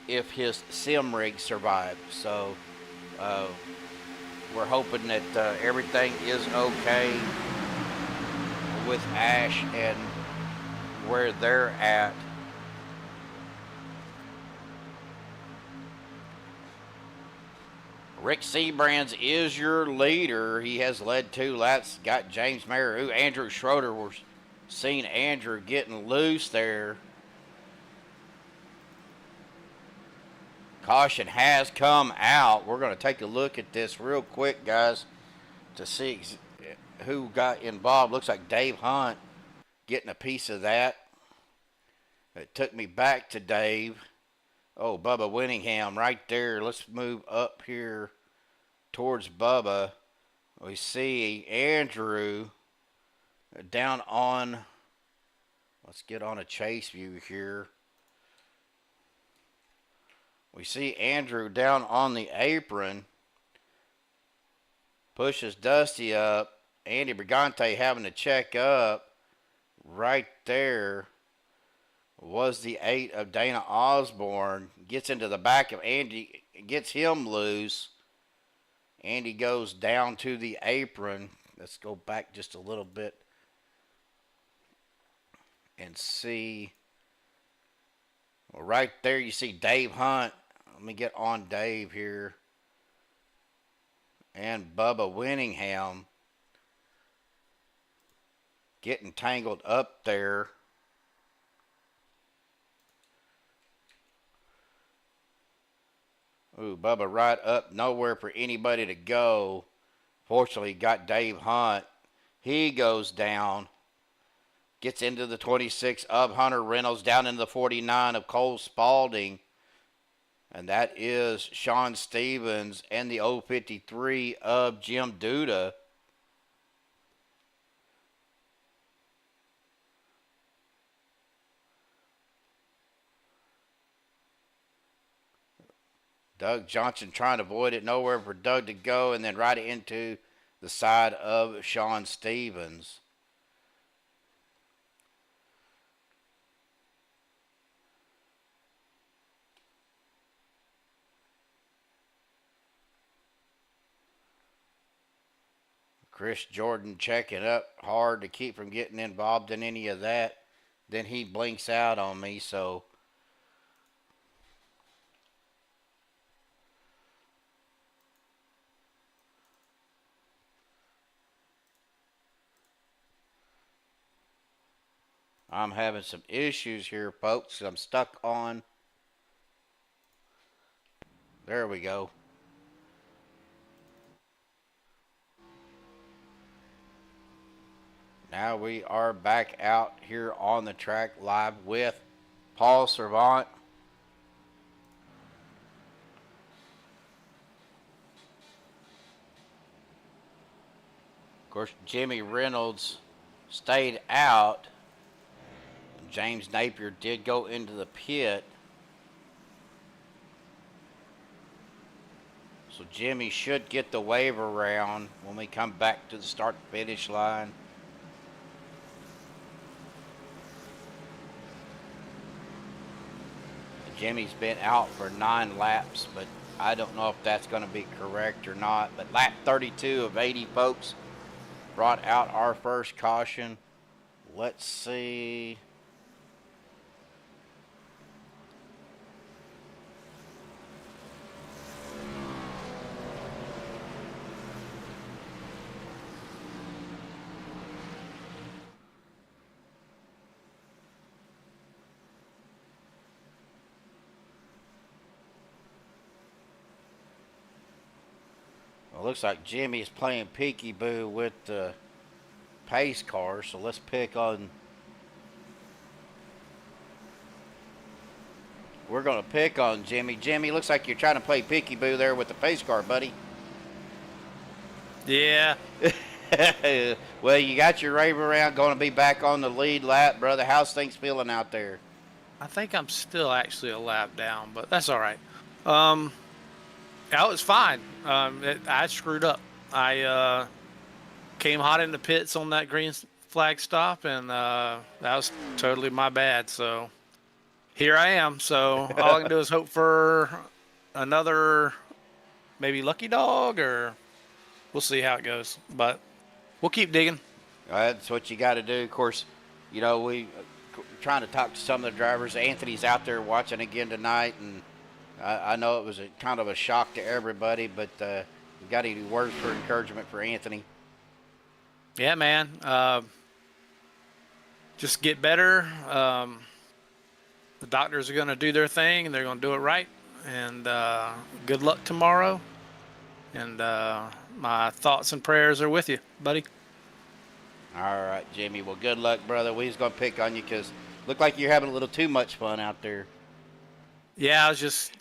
if his sim rig survived. So we're hoping that everything is okay with Ash and where they're at. Rick Seabrands is your leader. He has led 2 laps. Got James Mayer. Ooh, Andrew Schroeder. We're seeing Andrew getting loose there. Caution has come out. We're going to take a look at this real quick, guys, to see who got involved. Looks like Dave Hunt getting a piece of that. It took me back to Dave. Oh, Bubba Winningham right there. Let's move up here towards Bubba. We see Andrew down on, let's get on a chase view here. We see Andrew down on the apron. Pushes Dusty up. Andy Brigante having to check up. Right there was the 8 of Dana Osborne. Gets into the back of Andy, gets him loose. Andy goes down to the apron. Let's go back just a little bit and see. Well, right there you see Dave Hunt. Let me get on Dave here. And Bubba Winningham getting tangled up there. Ooh, Bubba right up, nowhere for anybody to go. Fortunately, got Dave Hunt. He goes down. Gets into the 26 of Hunter Reynolds, down into the 49 of Cole Spaulding. And that is Sean Stevens and the 053 of Jim Duda. Doug Johnson trying to avoid it. Nowhere for Doug to go, and then right into the side of Sean Stevens. Chris Jordan checking up hard to keep from getting involved in any of that. Then he blinks out on me, so I'm having some issues here, folks. I'm stuck on. There we go. Now we are back out here on the track live with Paul Servant. Of course, Jimmy Reynolds stayed out. James Napier did go into the pit. So Jimmy should get the wave around when we come back to the start-finish line. Jimmy's been out for 9 laps, but I don't know if that's going to be correct or not. But lap 32 of 80, folks, brought out our first caution. Let's see. Well, looks like Jimmy is playing peekaboo with the pace car, so let's pick on. We're going to pick on Jimmy. Jimmy, looks like you're trying to play peekaboo there with the pace car, buddy. Yeah. Well, you got your rave around, going to be back on the lead lap, brother. How's things feeling out there? I think I'm still actually a lap down, but that's all right. That was fine. I screwed up. I came hot in the pits on that green flag stop, and that was totally my bad. So here I am. So all I can do is hope for another maybe lucky dog, or we'll see how it goes. But we'll keep digging. That's what you got to do. Of course, you know, we trying to talk to some of the drivers. Anthony's out there watching again tonight, and I know it was kind of a shock to everybody, but you got any words for encouragement for Anthony? Yeah, man. Just get better. The doctors are going to do their thing, and they're going to do it right. And good luck tomorrow. And my thoughts and prayers are with you, buddy. All right, Jimmy. Well, good luck, brother. We was going to pick on you because look like you're having a little too much fun out there. Yeah, I was just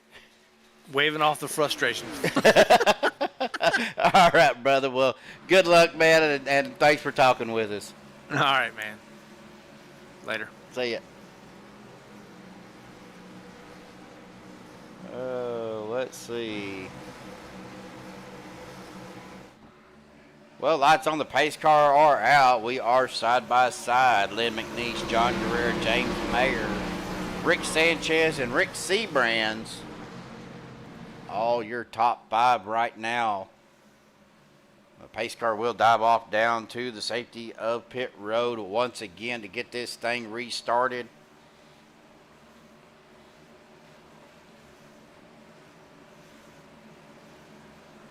waving off the frustration. All right, brother. Well, good luck, man, and thanks for talking with us. All right, man. Later. See ya. Let's see. Well, lights on the pace car are out. We are side by side. Lynn McNeese, John Guerrero, James Mayer, Rick Sanchez, and Rick Seabrands. All your top 5 right now. The pace car will dive off down to the safety of pit road once again to get this thing restarted.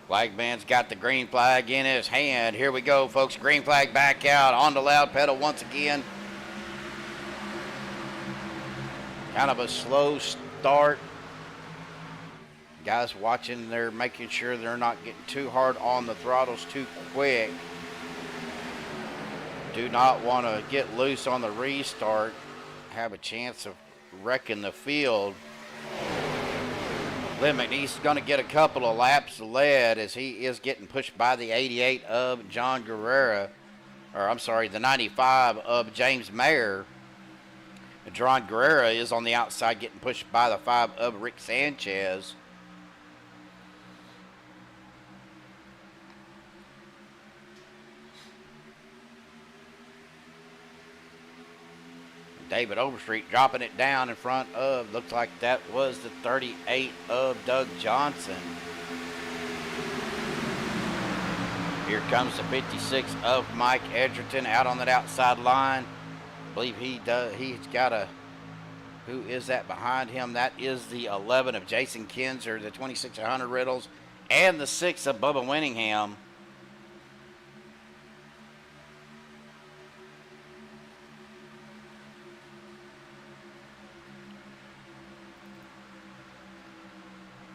Flagman's got the green flag in his hand. Here we go, folks. Green flag back out on the loud pedal once again. Kind of a slow start. Guys watching, they're making sure they're not getting too hard on the throttles too quick. Do not want to get loose on the restart. Have a chance of wrecking the field. Lynn McNeese is going to get a couple of laps led as he is getting pushed by the 88 of John Guerrero. Or I'm sorry, the 95 of James Mayer. John Guerrero is on the outside getting pushed by the 5 of Rick Sanchez. David Overstreet dropping it down in front of, looks like that was the 38 of Doug Johnson. Here comes the 56 of Mike Edgerton out on that outside line. I believe he's got a, who is that behind him? That is the 11 of Jason Kinzer, the 26 of Hunter Riddles, and the 6 of Bubba Winningham.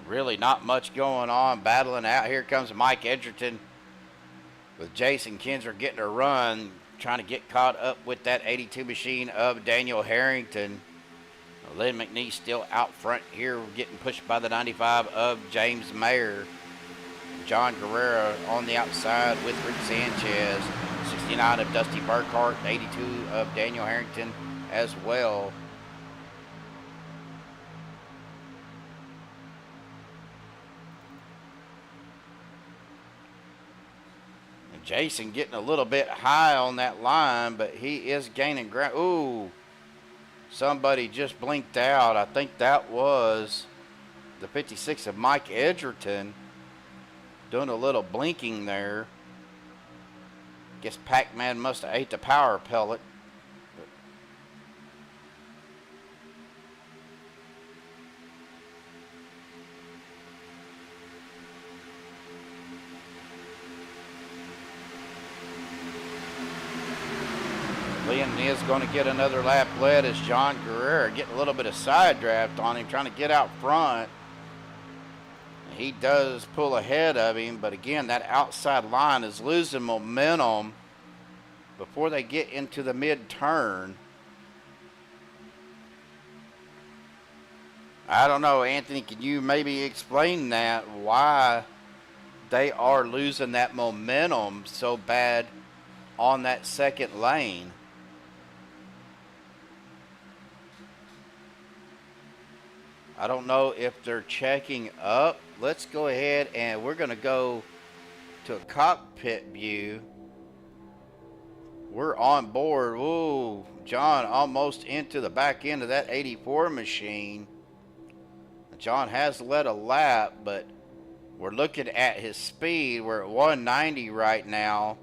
Really not much going on, battling out. Here comes Mike Edgerton with Jason Kinzer getting a run, trying to get caught up with that 82 machine of Daniel Harrington. Lynn McNeese still out front here, getting pushed by the 95 of James Mayer. John Guerrero on the outside with Rick Sanchez. 69 of Dusty Burkhart, 82 of Daniel Harrington as well. Jason getting a little bit high on that line, but he is gaining ground. Ooh, somebody just blinked out. I think that was the 56 of Mike Edgerton doing a little blinking there. Guess Pac-Man must have ate the power pellet. Lynn is going to get another lap led as John Guerrero getting a little bit of side draft on him, trying to get out front. He does pull ahead of him, but again, that outside line is losing momentum before they get into the mid-turn. I don't know, Anthony, can you maybe explain that, why they are losing that momentum so bad on that second lane? I don't know if they're checking up. Let's go ahead and we're going to go to a cockpit view. We're on board. Ooh, John almost into the back end of that 84 machine. John has led a lap, but we're looking at his speed. We're at 190 right now.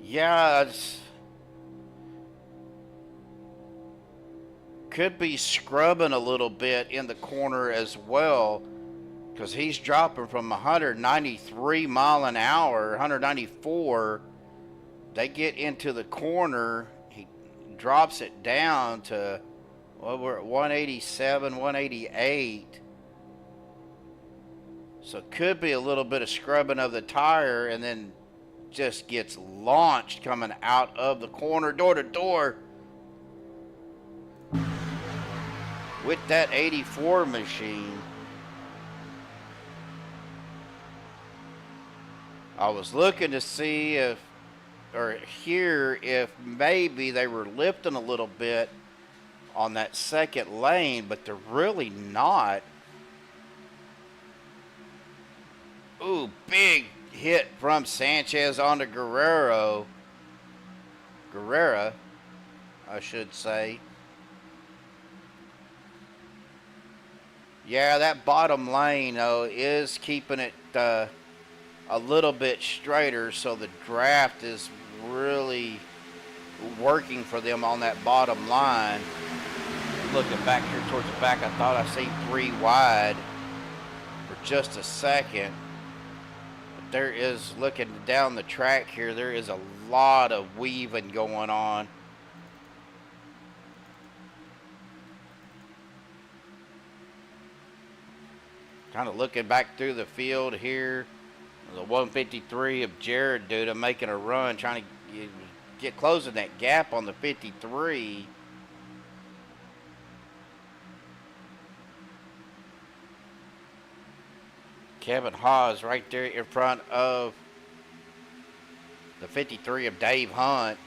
Yeah, it's... could be scrubbing a little bit in the corner as well, because he's dropping from 193 mile an hour, 194. They get into the corner, he drops it down to, well, we're at 187, 188. So it could be a little bit of scrubbing of the tire, and then just gets launched coming out of the corner, door to door, with that 84 machine. I was looking to see if, or hear if maybe they were lifting a little bit on that second lane, but they're really not. Ooh, big hit from Sanchez onto Guerrera, I should say. Yeah, that bottom lane, though, is keeping it a little bit straighter, so the draft is really working for them on that bottom line. Looking back here towards the back, I thought I seen 3 wide for just a second. But there is, looking down the track here, there is a lot of weaving going on. Kind of looking back through the field here. The 153 of Jared Duda making a run, trying to get closing that gap on the 53. Kevin Haas right there in front of the 53 of Dave Hunt.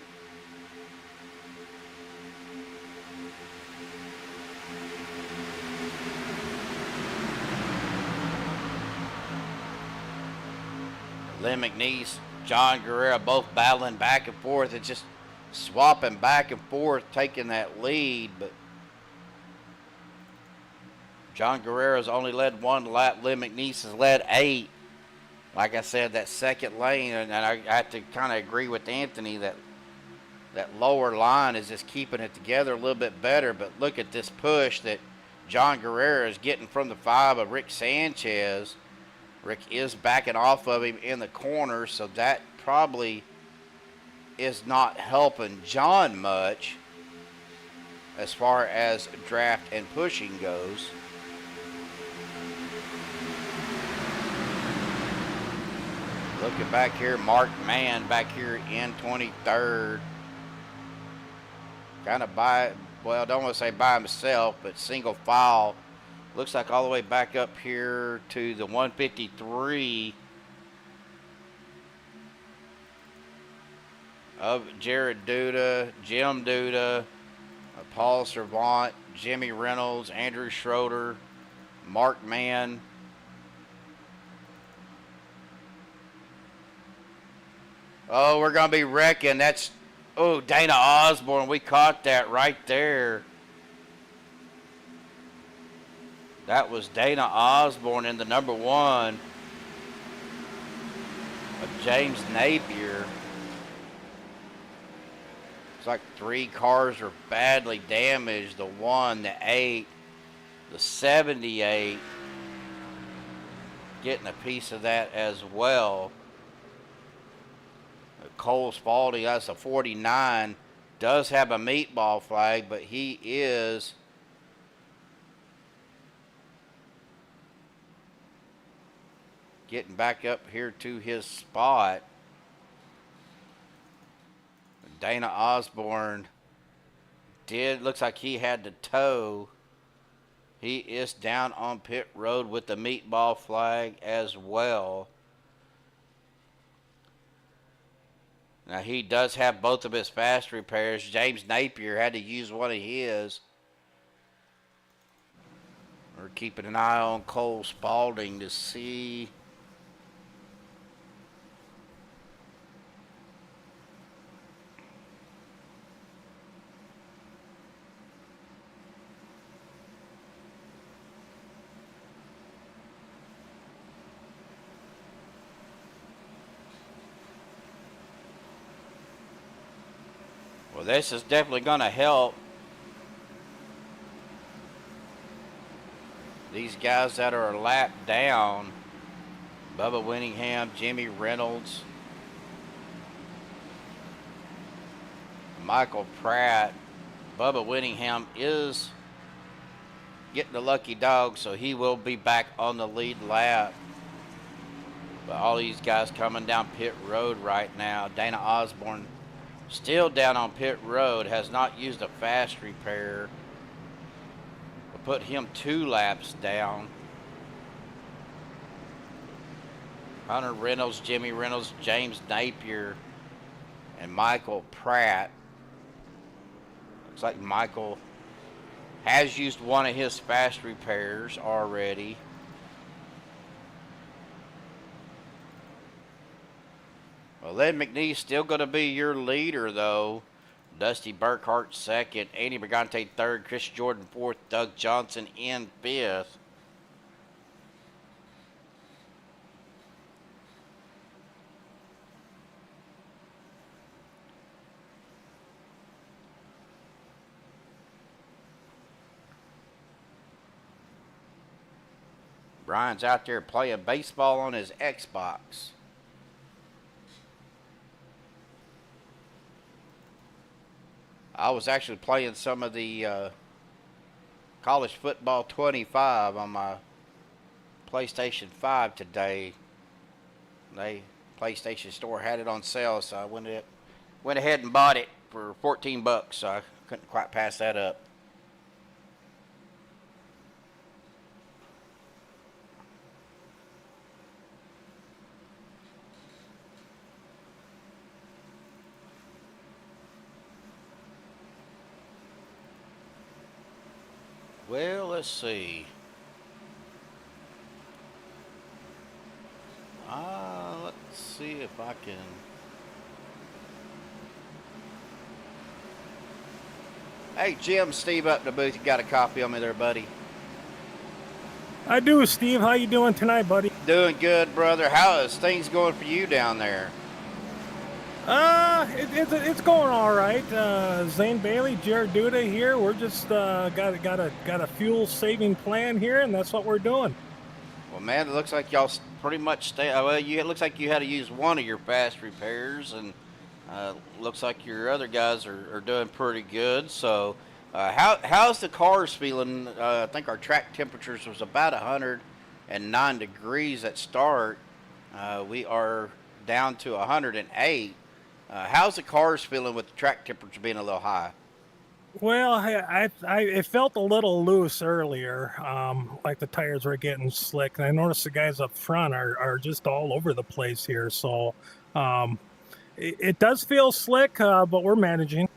Lynn McNeese, John Guerrero both battling back and forth and just swapping back and forth, taking that lead. But John Guerrero's only led 1 lap. Lynn McNeese has led 8. Like I said, that second lane, and I have to kind of agree with Anthony that that lower line is just keeping it together a little bit better. But look at this push that John Guerrero is getting from the 5 of Rick Sanchez. Rick is backing off of him in the corner, so that probably is not helping John much as far as draft and pushing goes. Looking back here, Mark Mann back here in 23rd. Kind of well, I don't want to say by himself, but single file. Looks like all the way back up here to the 153 of Jared Duda, Jim Duda, Paul Servant, Jimmy Reynolds, Andrew Schroeder, Mark Mann. Oh, we're going to be wrecking. That's, oh, Dana Osborne. We caught that right there. That was Dana Osborne in the number 1 of James Napier. It's like 3 cars are badly damaged. The 1, the 8, the 78. Getting a piece of that as well. Cole Spalding, that's a 49, does have a meatball flag, but he is getting back up here to his spot. Dana Osborne looks like he had to tow. He is down on pit road with the meatball flag as well. Now, he does have both of his fast repairs. James Napier had to use one of his. We're keeping an eye on Cole Spalding to see. Well, this is definitely going to help these guys that are a lap down. Bubba Winningham, Jimmy Reynolds, Michael Pratt. Bubba Winningham is getting the lucky dog, so he will be back on the lead lap. But all these guys coming down pit road right now. Dana Osborne still down on pit road, has not used a fast repair. We'll put him 2 laps down. Hunter Reynolds, Jimmy Reynolds, James Napier, and Michael Pratt. Looks like Michael has used one of his fast repairs already. Well, Lynn McNeese still going to be your leader, though. Dusty Burkhart 2nd, Andy Brigante 3rd, Chris Jordan 4th, Doug Johnson in 5th. Brian's out there playing baseball on his Xbox. I was actually playing some of the College Football 25 on my PlayStation 5 today. The PlayStation Store had it on sale, so I went ahead and bought it for $14, so I couldn't quite pass that up. Well, let's see. Let's see if I can. Hey, Jim, Steve up in the booth. You got a copy of me there, buddy? I do, Steve. How you doing tonight, buddy? Doing good, brother. How is things going for you down there? It's going all right. Zane Bailey, Jared Duda here. We're just got a fuel saving plan here, and that's what we're doing. Well, man, it looks like y'all pretty much stay. Well, it looks like you had to use one of your fast repairs, and looks like your other guys are doing pretty good. So, how's the cars feeling? I think our track temperatures was about 109 degrees at start. We are down to 108. How's the cars feeling with the track temperature being a little high? Well, it felt a little loose earlier, like the tires were getting slick, and I noticed the guys up front are just all over the place here. So, it does feel slick, but we're managing.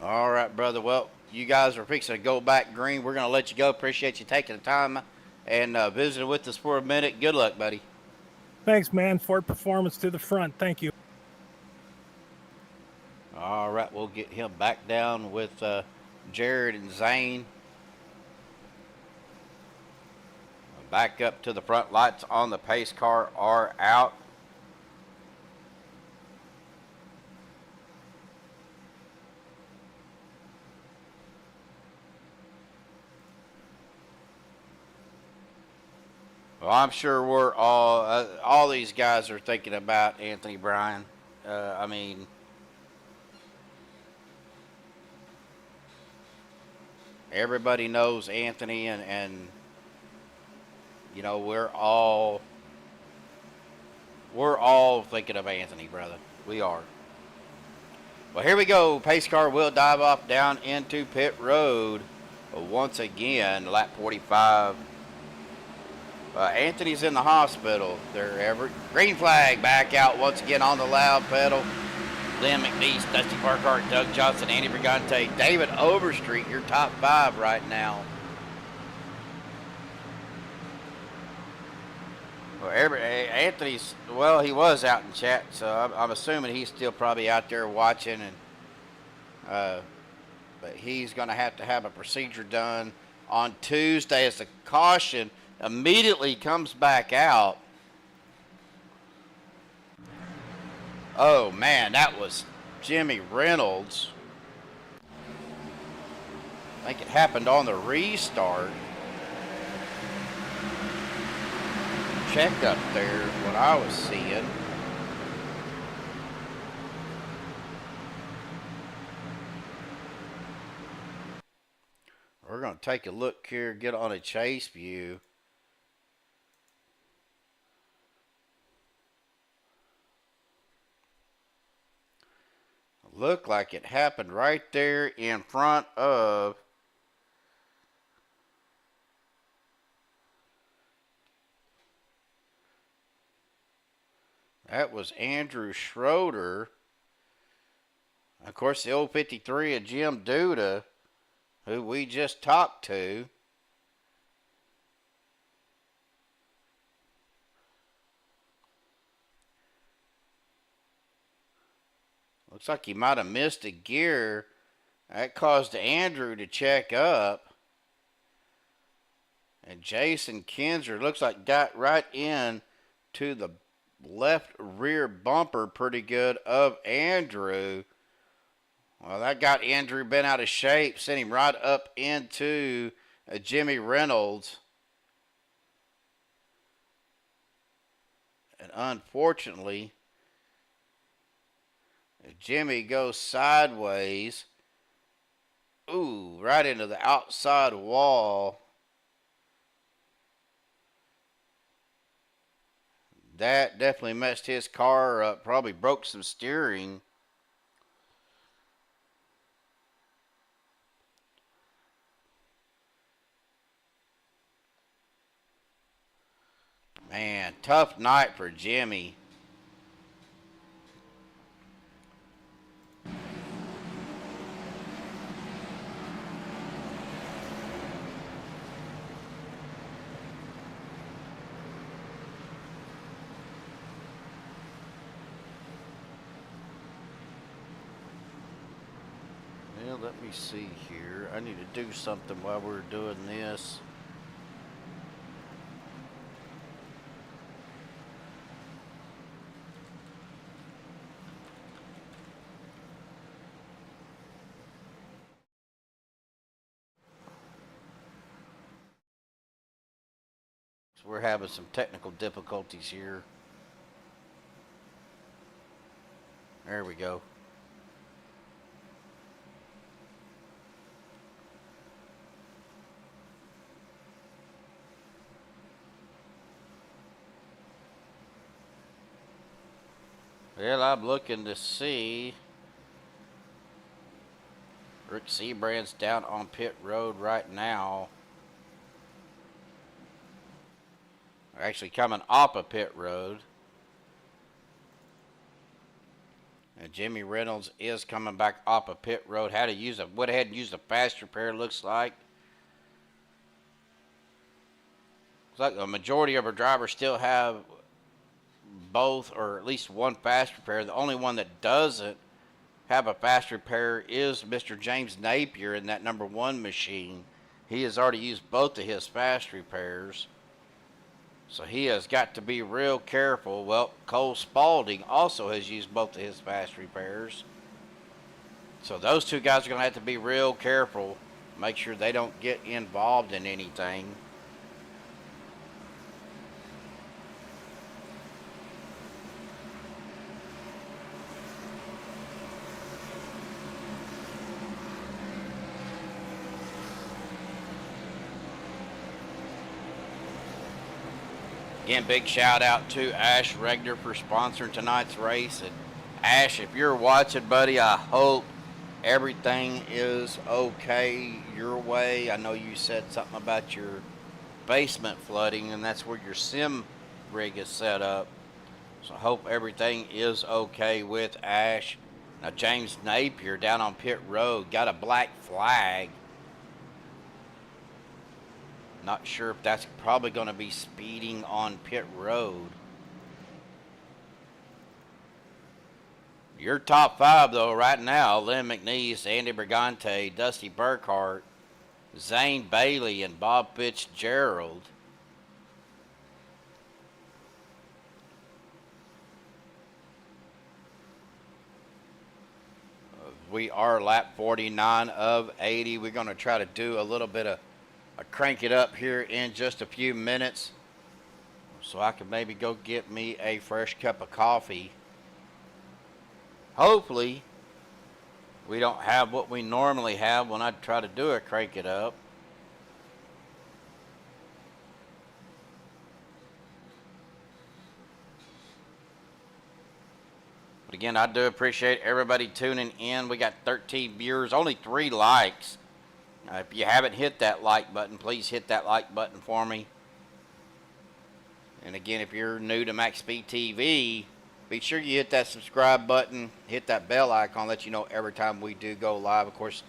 All right, brother. Well, you guys are fixing to go back green. We're going to let you go. Appreciate you taking the time and visiting with us for a minute. Good luck, buddy. Thanks, man. Ford Performance to the front. Thank you. All right, we'll get him back down with Jared and Zane. Back up to the front. Lights on the pace car are out. Well, I'm sure we're all these guys are thinking about Anthony Bryan. I mean, everybody knows Anthony, and you know, we're all thinking of Anthony, brother. We are. Well, here we go. Pace car will dive off down into pit road once again. Lap 45. Anthony's in the hospital. Green flag back out once again on the loud pedal. Lynn McNeese, Dusty Parkhart, Doug Johnson, Andy Brigante, David Overstreet, your top 5 right now. Well, Anthony's, well, he was out in chat, so I'm assuming he's still probably out there watching, and but he's going to have a procedure done on Tuesday as a caution. Immediately comes back out. Oh man, that was Jimmy Reynolds. I think it happened on the restart. Check up there what I was seeing. We're going to take a look here, get on a chase view. Looked like it happened right there in front of that was Andrew Schroeder. Of course, the old 53 of Jim Duda, who we just talked to. Looks like he might have missed a gear. That caused Andrew to check up. And Jason Kinzer looks like got right in to the left rear bumper pretty good of Andrew. Well, that got Andrew bent out of shape, sent him right up into Jimmy Reynolds. And unfortunately, Jimmy goes sideways. Ooh, right into the outside wall. That definitely messed his car up. Probably broke some steering. Man, tough night for Jimmy. Well, let me see here. I need to do something while we're doing this. So we're having some technical difficulties here. There we go. Well, I'm looking to see. Rick Seabrand's down on pit road right now. Actually coming off of pit road. And Jimmy Reynolds is coming back off of pit road. Went ahead and used a fast repair, looks like. Looks like the majority of our drivers still have both or at least one fast repair. The only one that doesn't have a fast repair is Mr. James Napier in that number 1 machine. He has already used both of his fast repairs. So he has got to be real careful. Well, Cole Spaulding also has used both of his fast repairs. So those two guys are going to have to be real careful. Make sure they don't get involved in anything. Again, big shout out to Ash Regner for sponsoring tonight's race. And Ash, if you're watching, buddy, I hope everything is okay your way. I know you said something about your basement flooding, and that's where your sim rig is set up. So I hope everything is okay with Ash. Now, James Napier down on pit road got a black flag. Not sure if that's probably going to be speeding on pit road. Your top 5, though, right now, Lynn McNeese, Andy Brigante, Dusty Burkhart, Zane Bailey, and Bob Fitzgerald. We are lap 49 of 80. We're going to try to do a little bit of crank it up here in just a few minutes so I can maybe go get me a fresh cup of coffee. Hopefully we don't have what we normally have when I try to do a crank it up. But again, I do appreciate everybody tuning in. We got 13 viewers, only 3 likes. If you haven't hit that like button, please hit that like button for me. And again, if you're new to MaxspeedTV, be sure you hit that subscribe button, hit that bell icon, let you know every time we do go live. Of course,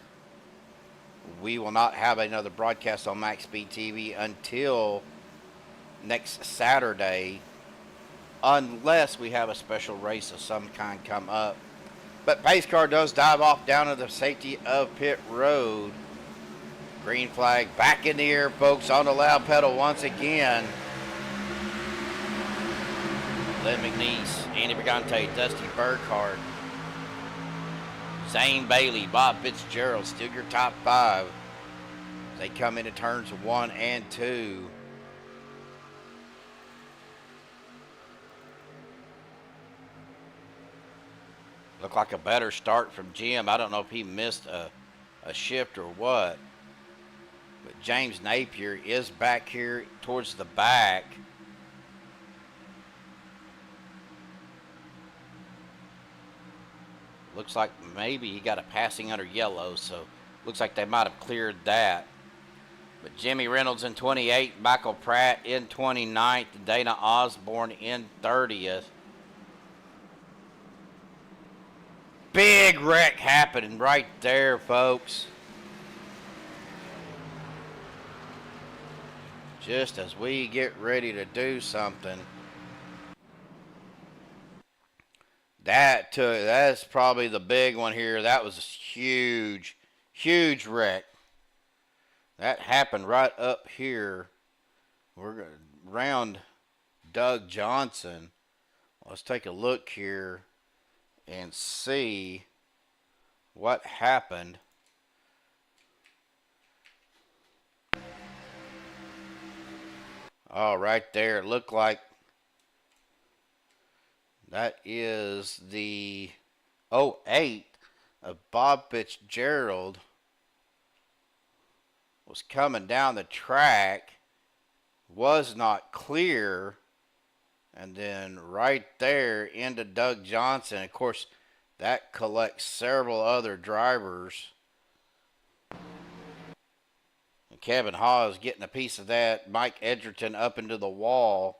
we will not have another broadcast on MaxspeedTV until next Saturday, unless we have a special race of some kind come up. But pace car does dive off down to the safety of pit road. Green flag back in the air, folks, on the loud pedal once again. Lynn McNeese, Andy Brigante, Dusty Burkhart, Zane Bailey, Bob Fitzgerald, still your top 5. They come into turns 1 and 2. Look like a better start from Jim. I don't know if he missed a shift or what. But James Napier is back here towards the back. Looks like maybe he got a passing under yellow, so looks like they might have cleared that. But Jimmy Reynolds in 28th, Michael Pratt in 29th, Dana Osborne in 30th. Big wreck happening right there, folks. Just as we get ready to do something. That's probably the big one here. That was huge. Huge wreck. That happened right up here. We're going to round Doug Johnson. Let's take a look here and see what happened. Oh, right there. It looked like that is the 08 of Bob Fitzgerald. Was coming down the track, was not clear, and then right there into Doug Johnson. Of course, that collects several other drivers. And Kevin Hawes getting a piece of that. Mike Edgerton up into the wall.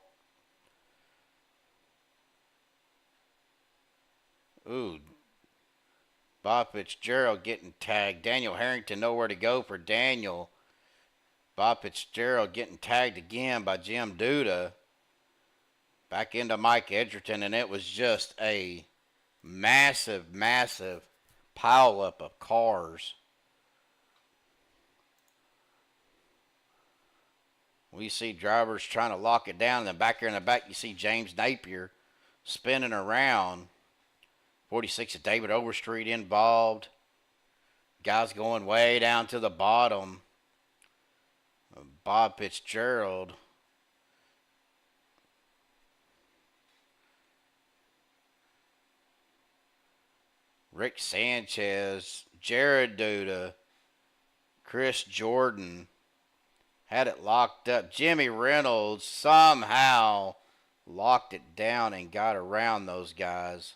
Ooh. Bob Fitzgerald getting tagged. Daniel Harrington nowhere to go for Daniel. Bob Fitzgerald getting tagged again by Jim Duda. Back into Mike Edgerton, and it was just a massive, massive pileup of cars. We see drivers trying to lock it down, and then back here in the back you see James Napier spinning around. 46 of David Overstreet involved. Guys going way down to the bottom. Bob Fitzgerald. Rick Sanchez, Jared Duda, Chris Jordan had it locked up. Jimmy Reynolds somehow locked it down and got around those guys.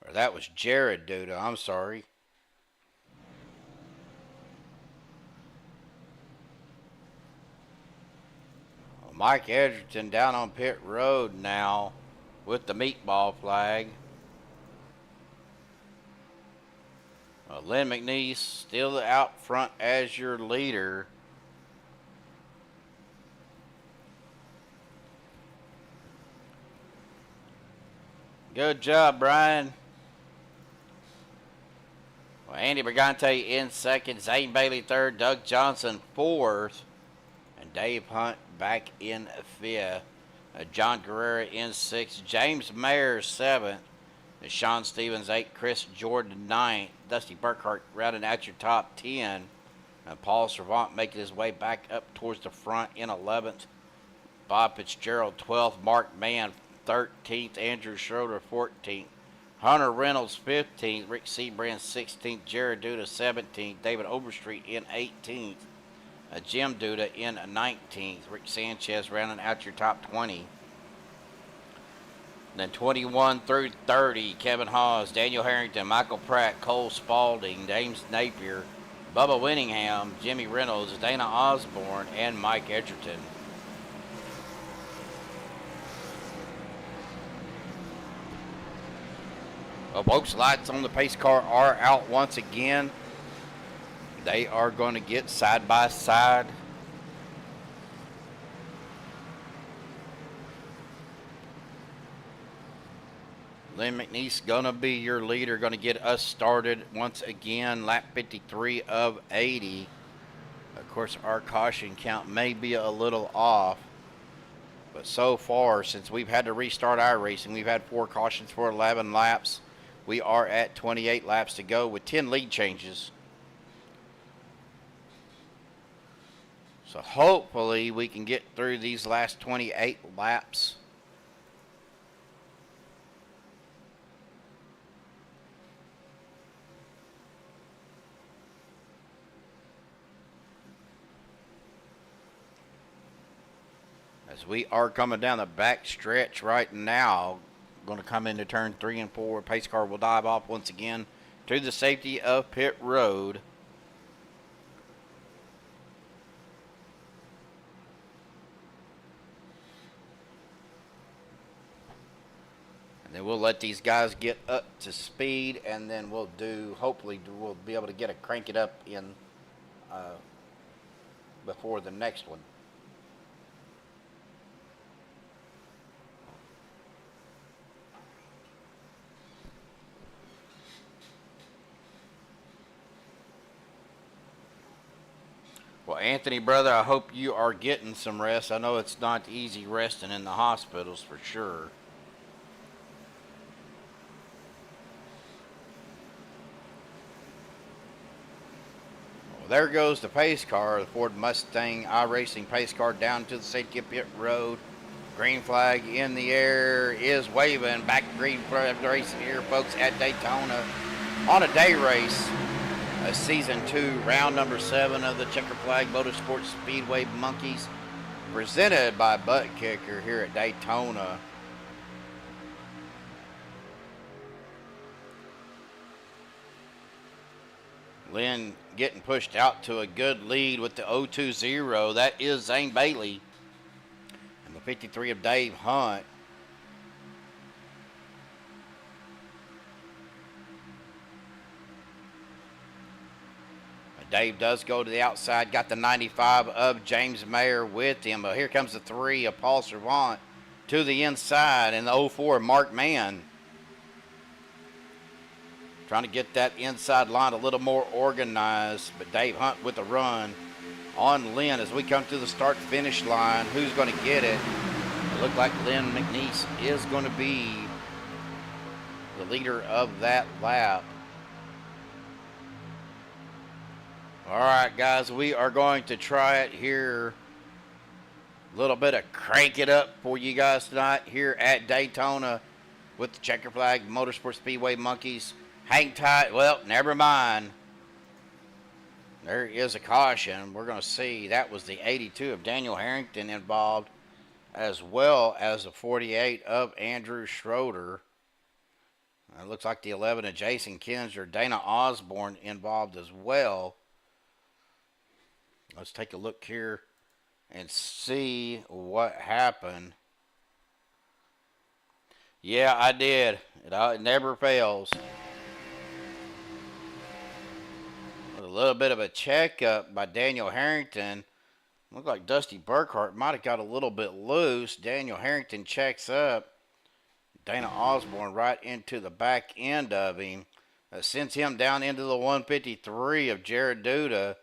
Or that was Jared Duda, I'm sorry. Well, Mike Edgerton down on pit road now with the meatball flag. Lynn McNeese still out front as your leader. Good job, Brian. Well, Andy Brigante in second, Zane Bailey third, Doug Johnson fourth, and Dave Hunt back in fifth. John Guerrero in sixth, James Mayer seventh, Sean Stevens eighth, Chris Jordan ninth, Dusty Burkhart rounding out your top 10, and Paul Servant making his way back up towards the front in 11th. Bob Fitzgerald 12th, Mark Mann 13th, Andrew Schroeder 14th, Hunter Reynolds 15th, Rick Seabrand 16th, Jared Duda 17th, David Overstreet in 18th, Jim Duda in 19th, Rick Sanchez rounding out your top 20. Then 21 through 30, Kevin Hawes, Daniel Harrington, Michael Pratt, Cole Spaulding, James Napier, Bubba Winningham, Jimmy Reynolds, Dana Osborne, and Mike Edgerton. Well, folks, lights on the pace car are out once again. They are going to get side by side. Lynn McNeese going to be your leader, going to get us started once again. Lap 53 of 80. Of course, our caution count may be a little off. But so far, since we've had to restart our racing, we've had 4 cautions for 11 laps. We are at 28 laps to go with 10 lead changes. So hopefully we can get through these last 28 laps. As we are coming down the back stretch right now, going to come into turn 3 and 4. Pace car will dive off once again to the safety of pit road. And then we'll let these guys get up to speed, and then we'll do, hopefully we'll be able to crank it up in before the next one. Well, Anthony, brother, I hope you are getting some rest. I know it's not easy resting in the hospitals for sure. Well, there goes the pace car, the Ford Mustang iRacing pace car down to the safety pit road. Green flag in the air is waving. Back green flag racing here, folks, at Daytona on a day race. Season 2, round number 7 of the Checker Flag Motorsports Speedway Monkeys, presented by Buttkicker here at Daytona. Lynn getting pushed out to a good lead with the 020. That is Zane Bailey. And the 53 of Dave Hunt. Dave does go to the outside, got the 95 of James Mayer with him. But here comes the 3 of Paul Servant to the inside, and the 04 of Mark Mann. Trying to get that inside line a little more organized, but Dave Hunt with the run on Lynn as we come to the start-finish line. Who's going to get it? It looked like Lynn McNeese is going to be the leader of that lap. All right, guys, we are going to try it here. A little bit of crank it up for you guys tonight here at Daytona with the Checker Flag Motorsports Speedway Monkeys. Hang tight. Well, never mind. There is a caution. We're going to see. That was the 82 of Daniel Harrington involved, as well as the 48 of Andrew Schroeder. It looks like the 11 of Jason Kinzer, Dana Osborne involved as well. Let's take a look here and see what happened. Yeah, I did. It never fails. A little bit of a checkup by Daniel Harrington. Looked like Dusty Burkhart might have got a little bit loose. Daniel Harrington checks up. Dana Osborne right into the back end of him. Sends him down into the 153 of Jared Duda.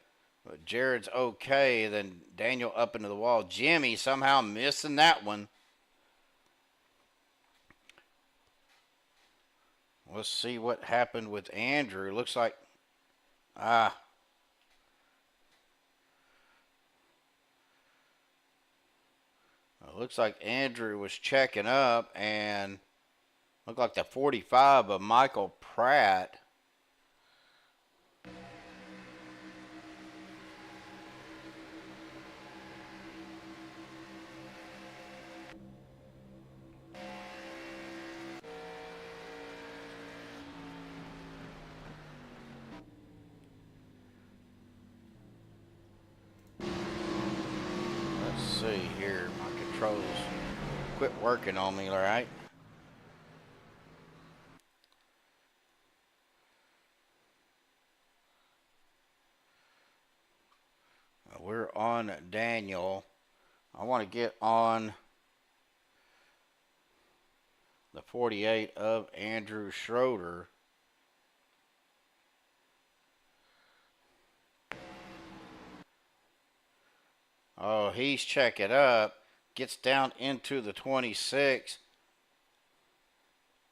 But Jared's okay. Then Daniel up into the wall. Jimmy somehow missing that one. Let's see what happened with Andrew. Looks like it looks like Andrew was checking up and looked like the 45 of Michael Pratt. See here, my controls quit working on me, all right? We're on Daniel. I want to get on the 48 of Andrew Schroeder. Oh, he's checking up. Gets down into the 26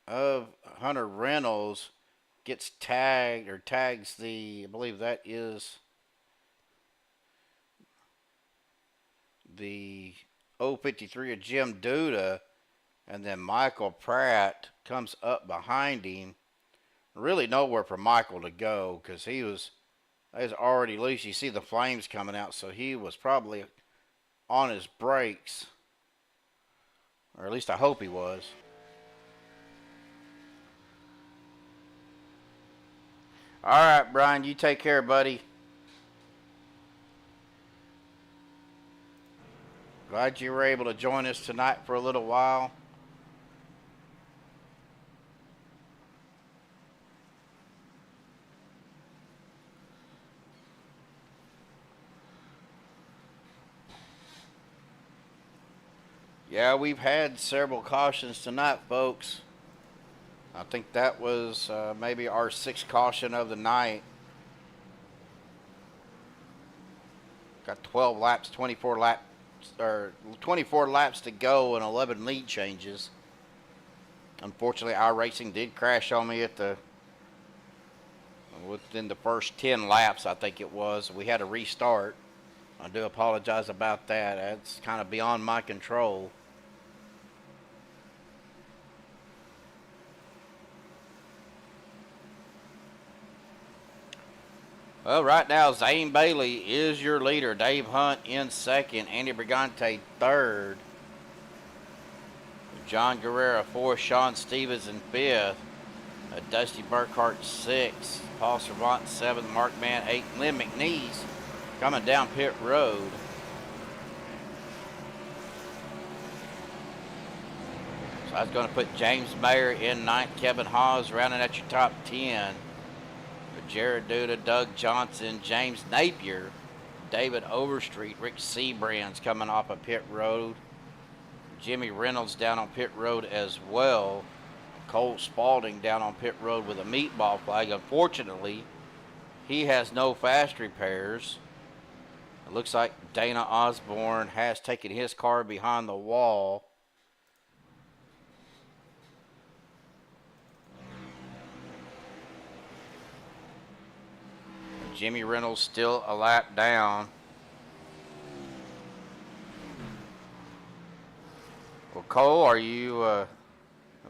of Hunter Reynolds. Gets tagged, or tags the, I believe that is the 053 of Jim Duda. And then Michael Pratt comes up behind him. Really nowhere for Michael to go because he was already loose. You see the flames coming out, so he was probably on his brakes. Or at least I hope he was. All right, Brian, you take care, buddy. Glad you were able to join us tonight for a little while. Yeah, we've had several cautions tonight, folks. I think that was maybe our 6th caution of the night. Got 12 laps, 24 laps to go, and 11 lead changes. Unfortunately, our racing did crash on me within the first 10 laps, I think it was. We had to restart. I do apologize about that. That's kind of beyond my control. Well, right now, Zane Bailey is your leader. Dave Hunt in second. Andy Brigante third. John Guerrero fourth. Sean Stevens in fifth. Dusty Burkhart sixth. Paul Servant seventh. Mark Mann eighth. Lynn McNeese coming down pit road. So I was going to put James Mayer in ninth. Kevin Hawes rounding at your top 10. Jared Duda, Doug Johnson, James Napier, David Overstreet, Rick Seabrands coming off of pit road. Jimmy Reynolds down on pit road as well. Cole Spalding down on pit road with a meatball flag. Unfortunately, he has no fast repairs. It looks like Dana Osborne has taken his car behind the wall. Jimmy Reynolds still a lap down. Well, Cole, are you,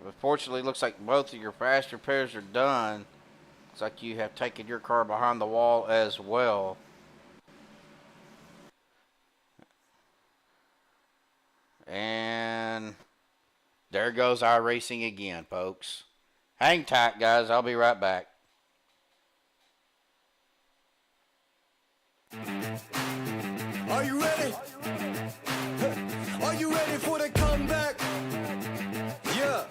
unfortunately, looks like both of your fast repairs are done. Looks like you have taken your car behind the wall as well. And there goes our racing again, folks. Hang tight, guys. I'll be right back. Are you ready? Are you ready for the comeback? Yeah.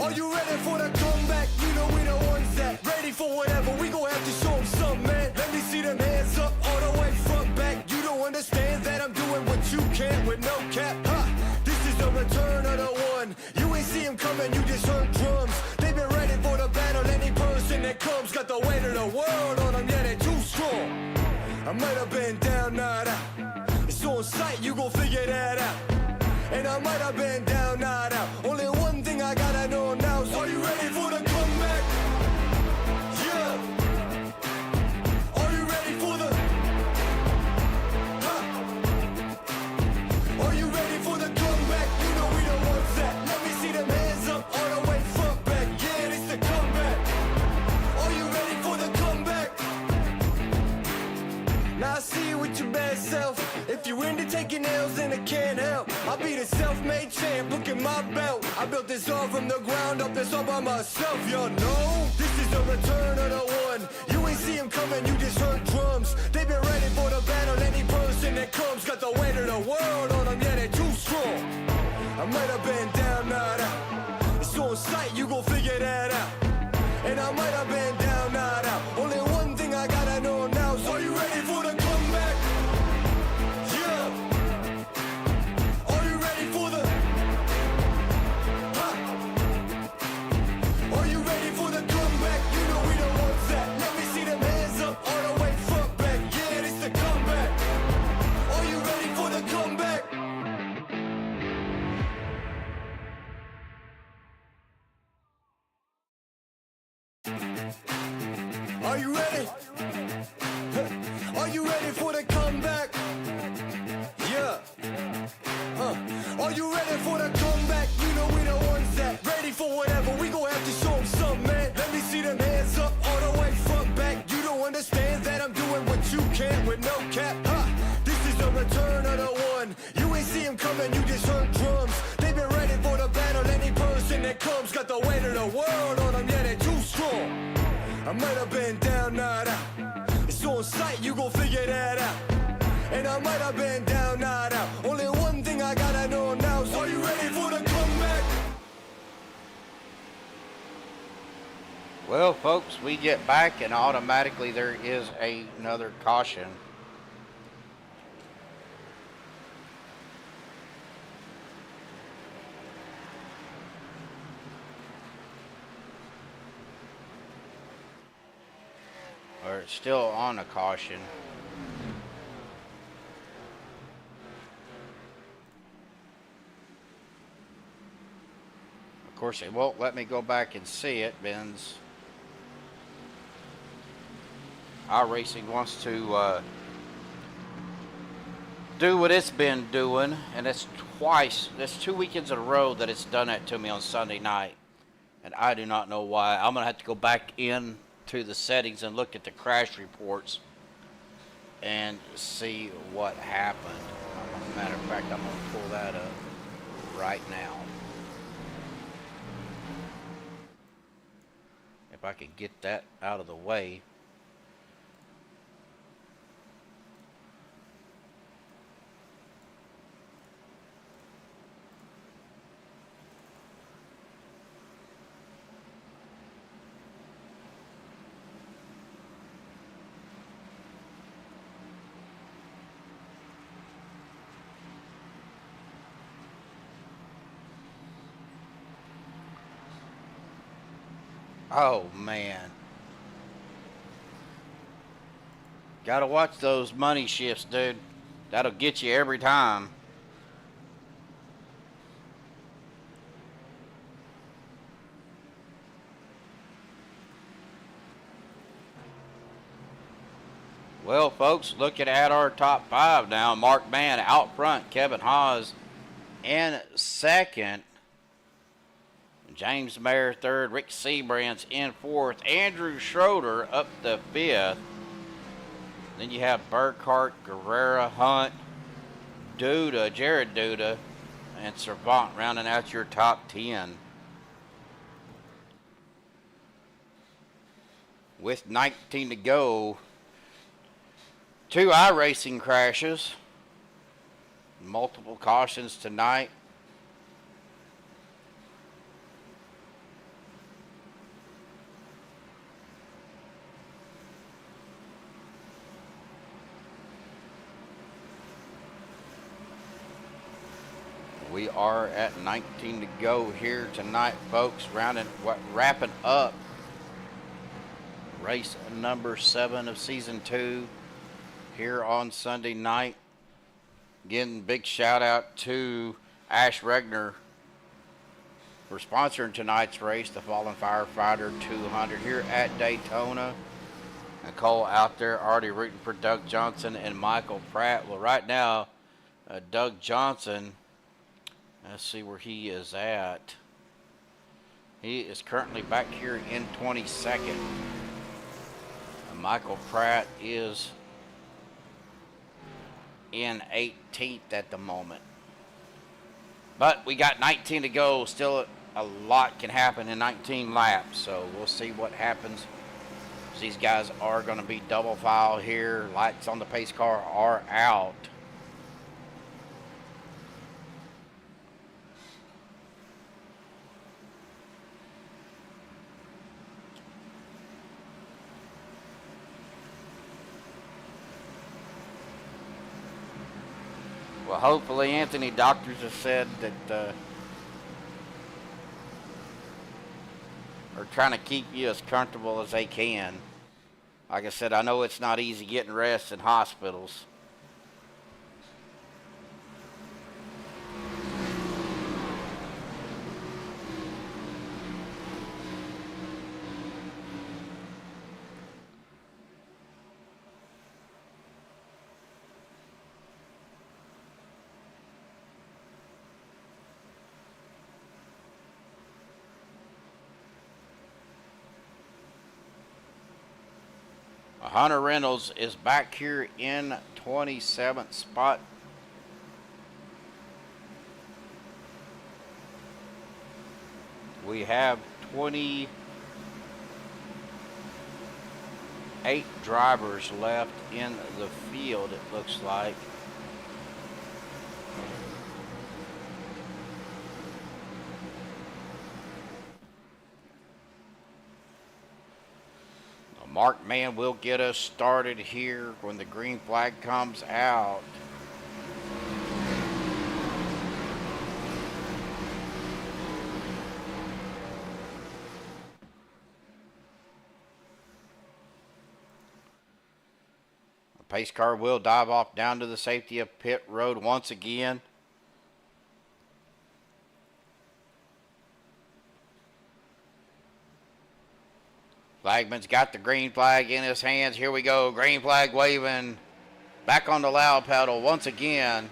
Are you ready for the comeback? You know we the ones that ready for whatever. We gon' have to show them something, man. Let me see them hands up all the way front back. You don't understand that I'm doing what you can't with no cap. This is the return of the one. You ain't see him coming, you just heard drums. They've been ready for the battle. Any person that comes got the weight of the world on them. Yeah, they're too strong. I might have been down, not out. It's on sight, you gon' figure that out. And I might have been down, not out. Only one thing I gotta know now is, are you ready for the comeback? Yeah. Are you ready for the... Are you ready for the comeback? You know we the ones that... Let me see them hands up all the way front back. Yeah, it's the comeback. Are you ready for the comeback? Now I see you with your bad self. If you're into taking L's, then I can't help. I'll be the self-made champ, look at my belt. I built this all from the ground up, this all by myself, y'all know. This is the return of the one. You ain't see him coming, you just heard drums. They've been ready for the battle. Any person that comes got the weight of the world on them, yeah, they're too strong. I might have been down, not out. It's on sight, you gon' figure that out. And I might have been down, not out. Only one thing I gotta know now is, are you ready for the comeback? Yeah. Are you ready for the... Are you ready for the comeback? You know we the ones that... Let me see them hands up all the way front back. Yeah, it's the comeback. Are you ready for the comeback? Are you ready? Are you ready for the comeback? Yeah. Are you ready for the comeback? You know we the ones that ready for whatever. We gon' have to show them something, man. Let me see them hands up all the way front back. You don't understand that I'm doing what you can't with no cap. This is the return of the one. You ain't see him coming, you just heard drums. They've been ready for the battle. Any person that comes got the weight of the world on them. Yeah, they're too strong. I might have been down, not out. It's on sight, you gon' figure that out. And I might have been down, not out. Only one thing I gotta know now is, are you ready for the comeback? Well, folks, we get back and automatically there is another caution. Or it's still on a caution. course, it won't let me go back and see it. Ben's iRacing wants to do what it's been doing, and it's twice. That's 2 weekends in a row that it's done that to me on Sunday night, and I do not know why. I'm gonna have to go back in to the settings and look at the crash reports and see what happened. Matter of fact, I'm gonna pull that up right now. If I could get that out of the way. Oh, man. Gotta watch those money shifts, dude. That'll get you every time. Well, folks, looking at our top 5 now. Mark Mann out front. Kevin Haas in second. James Mayer third, Rick Seabrand's in fourth, Andrew Schroeder up the fifth. Then you have Burkhart, Guerrera, Hunt, Duda, Jared Duda, and Servant rounding out your top 10. With 19 to go, 2 iRacing crashes, multiple cautions tonight. We are at 19 to go here tonight, folks. Wrapping up race number 7 of season 2 here on Sunday night. Again, big shout out to Ash Regner for sponsoring tonight's race, the Fallen Firefighter 200 here at Daytona. Nicole out there already rooting for Doug Johnson and Michael Pratt. Well, right now, Doug Johnson, let's see where he is at. He is currently back here in 22nd. Michael Pratt is in 18th at the moment. But we got 19 to go. Still a lot can happen in 19 laps. So we'll see what happens. These guys are going to be double file here. Lights on the pace car are out. Well, hopefully Anthony Doctors have said that are trying to keep you as comfortable as they can. Like I said, I know it's not easy getting rest in hospitals. Hunter Reynolds is back here in 27th spot. We have 28 drivers left in the field, it looks like. Mark Mann will get us started here when the green flag comes out. The pace car will dive off down to the safety of pit road once again. Bagman's got the green flag in his hands. Here we go. Green flag waving. Back on the loud pedal once again.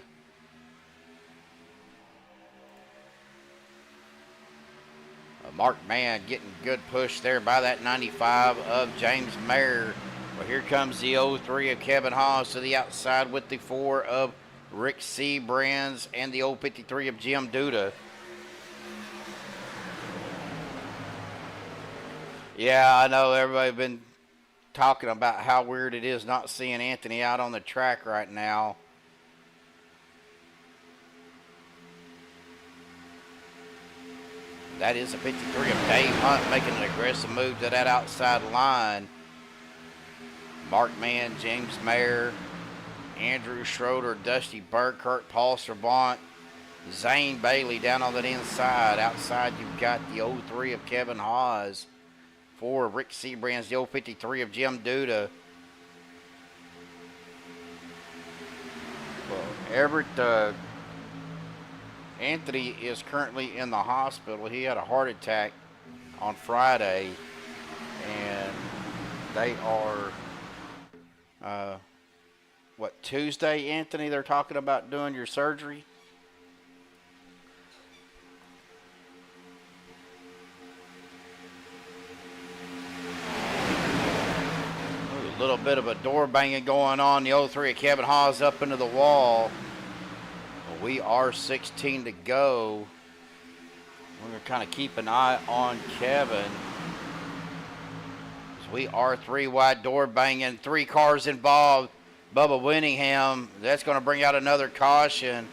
Mark Mann getting good push there by that 95 of James Mayer. Well, here comes the 03 of Kevin Haas to the outside with the 4 of Rick Seabrands and the 053 of Jim Duda. Yeah, I know everybody's been talking about how weird it is not seeing Anthony out on the track right now. That is a 53 of Dave Hunt making an aggressive move to that outside line. Mark Mann, James Mayer, Andrew Schroeder, Dusty Burkhart, Paul Servant, Zane Bailey down on that inside. Outside you've got the 03 of Kevin Haas. 4 of Rick Seabrands, the 053 of Jim Duda. Well, Everett Anthony is currently in the hospital. He had a heart attack on Friday, and they are, Tuesday, Anthony, they're talking about doing your surgery? A little bit of a door banging going on. The 03 of Kevin Haas up into the wall. We are 16 to go. We're going to kind of keep an eye on Kevin. We are 3 wide door banging. 3 cars involved. Bubba Winningham. That's going to bring out another caution.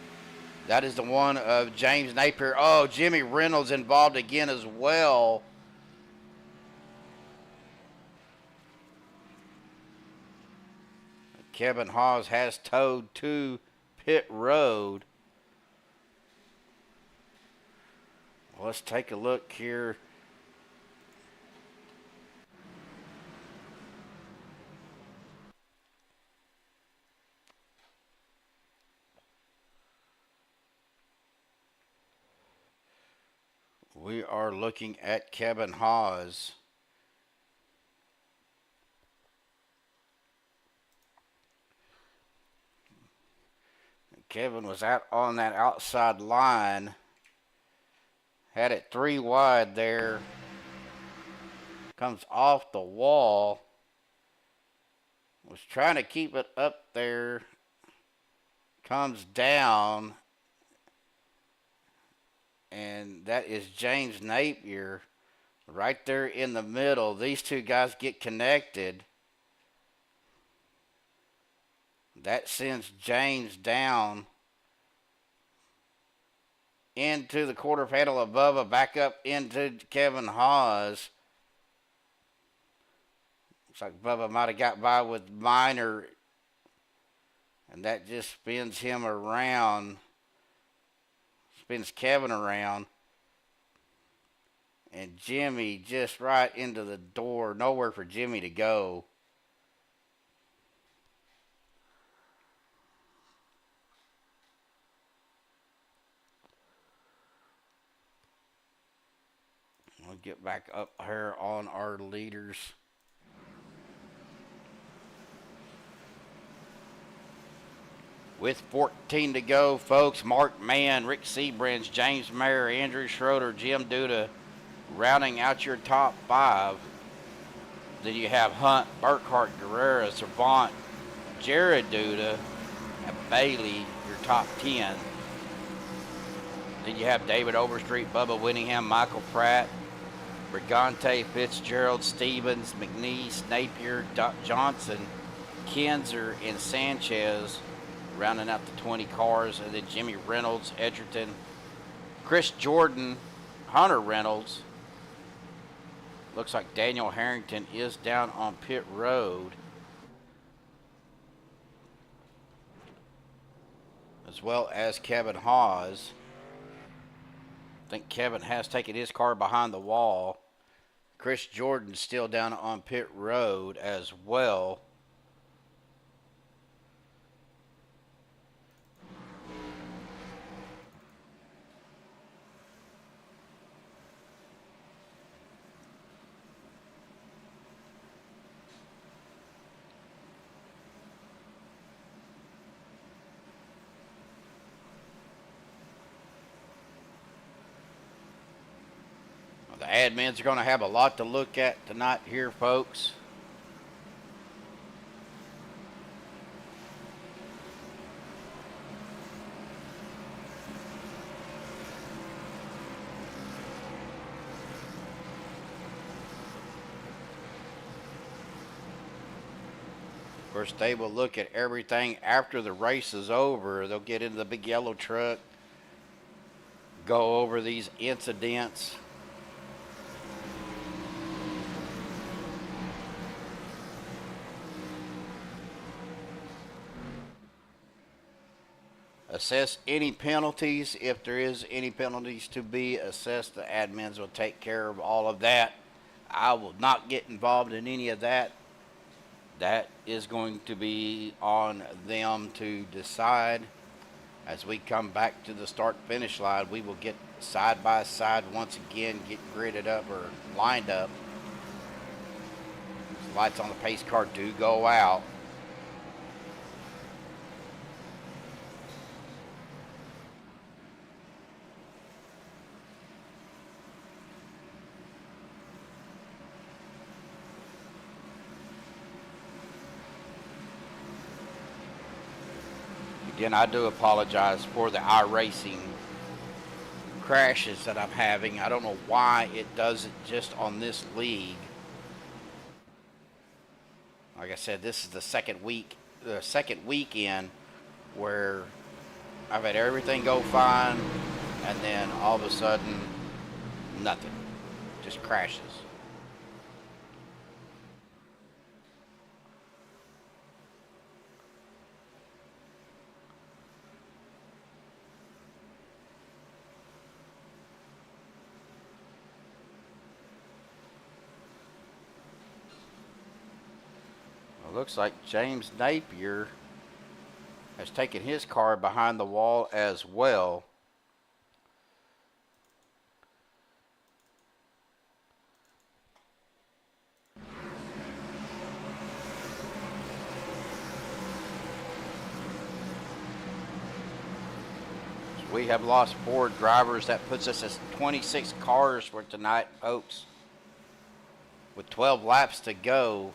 That is the one of James Napier. Oh, Jimmy Reynolds involved again as well. Kevin Haas has towed to pit road. Well, let's take a look here. We are looking at Kevin Haas. Kevin was out on that outside line. Had it 3 wide there. Comes off the wall. Was trying to keep it up there. Comes down. And that is James Napier right there in the middle. These 2 guys get connected. That sends James down into the quarter panel above, back up into Kevin Haas. Looks like Bubba might have got by with Minor, and that just spins him around. Spins Kevin around. And Jimmy just right into the door. Nowhere for Jimmy to go. We'll get back up here on our leaders. With 14 to go, folks, Mark Mann, Rick Seabrands, James Mayer, Andrew Schroeder, Jim Duda, rounding out your top 5. Then you have Hunt, Burkhart, Guerrera, Servant, Jared Duda, and Bailey, your top 10. Then you have David Overstreet, Bubba Winningham, Michael Pratt, Brigante, Fitzgerald, Stevens, McNeese, Napier, Johnson, Kinzer, and Sanchez, rounding out the 20 cars. And then Jimmy Reynolds, Edgerton, Chris Jordan, Hunter Reynolds. Looks like Daniel Harrington is down on pit road, as well as Kevin Haas. I think Kevin has taken his car behind the wall. Chris Jordan's still down on pit road as well. The admins are going to have a lot to look at tonight here, folks. Of course, they will look at everything after the race is over. They'll get into the big yellow truck, go over these incidents. Assess any penalties. If there is any penalties to be assessed, the admins will take care of all of that. I will not get involved in any of that. That is going to be on them to decide. As we come back to the start-finish line, we will get side by side once again, get gridded up or lined up. Lights on the pace car do go out. Again, I do apologize for the iRacing crashes that I'm having. I don't know why it does it just on this league. Like I said, this is the second weekend where I've had everything go fine, and then all of a sudden, nothing. Just crashes. Looks like James Napier has taken his car behind the wall as well. So we have lost 4 drivers. That puts us at 26 cars for tonight, folks. With 12 laps to go.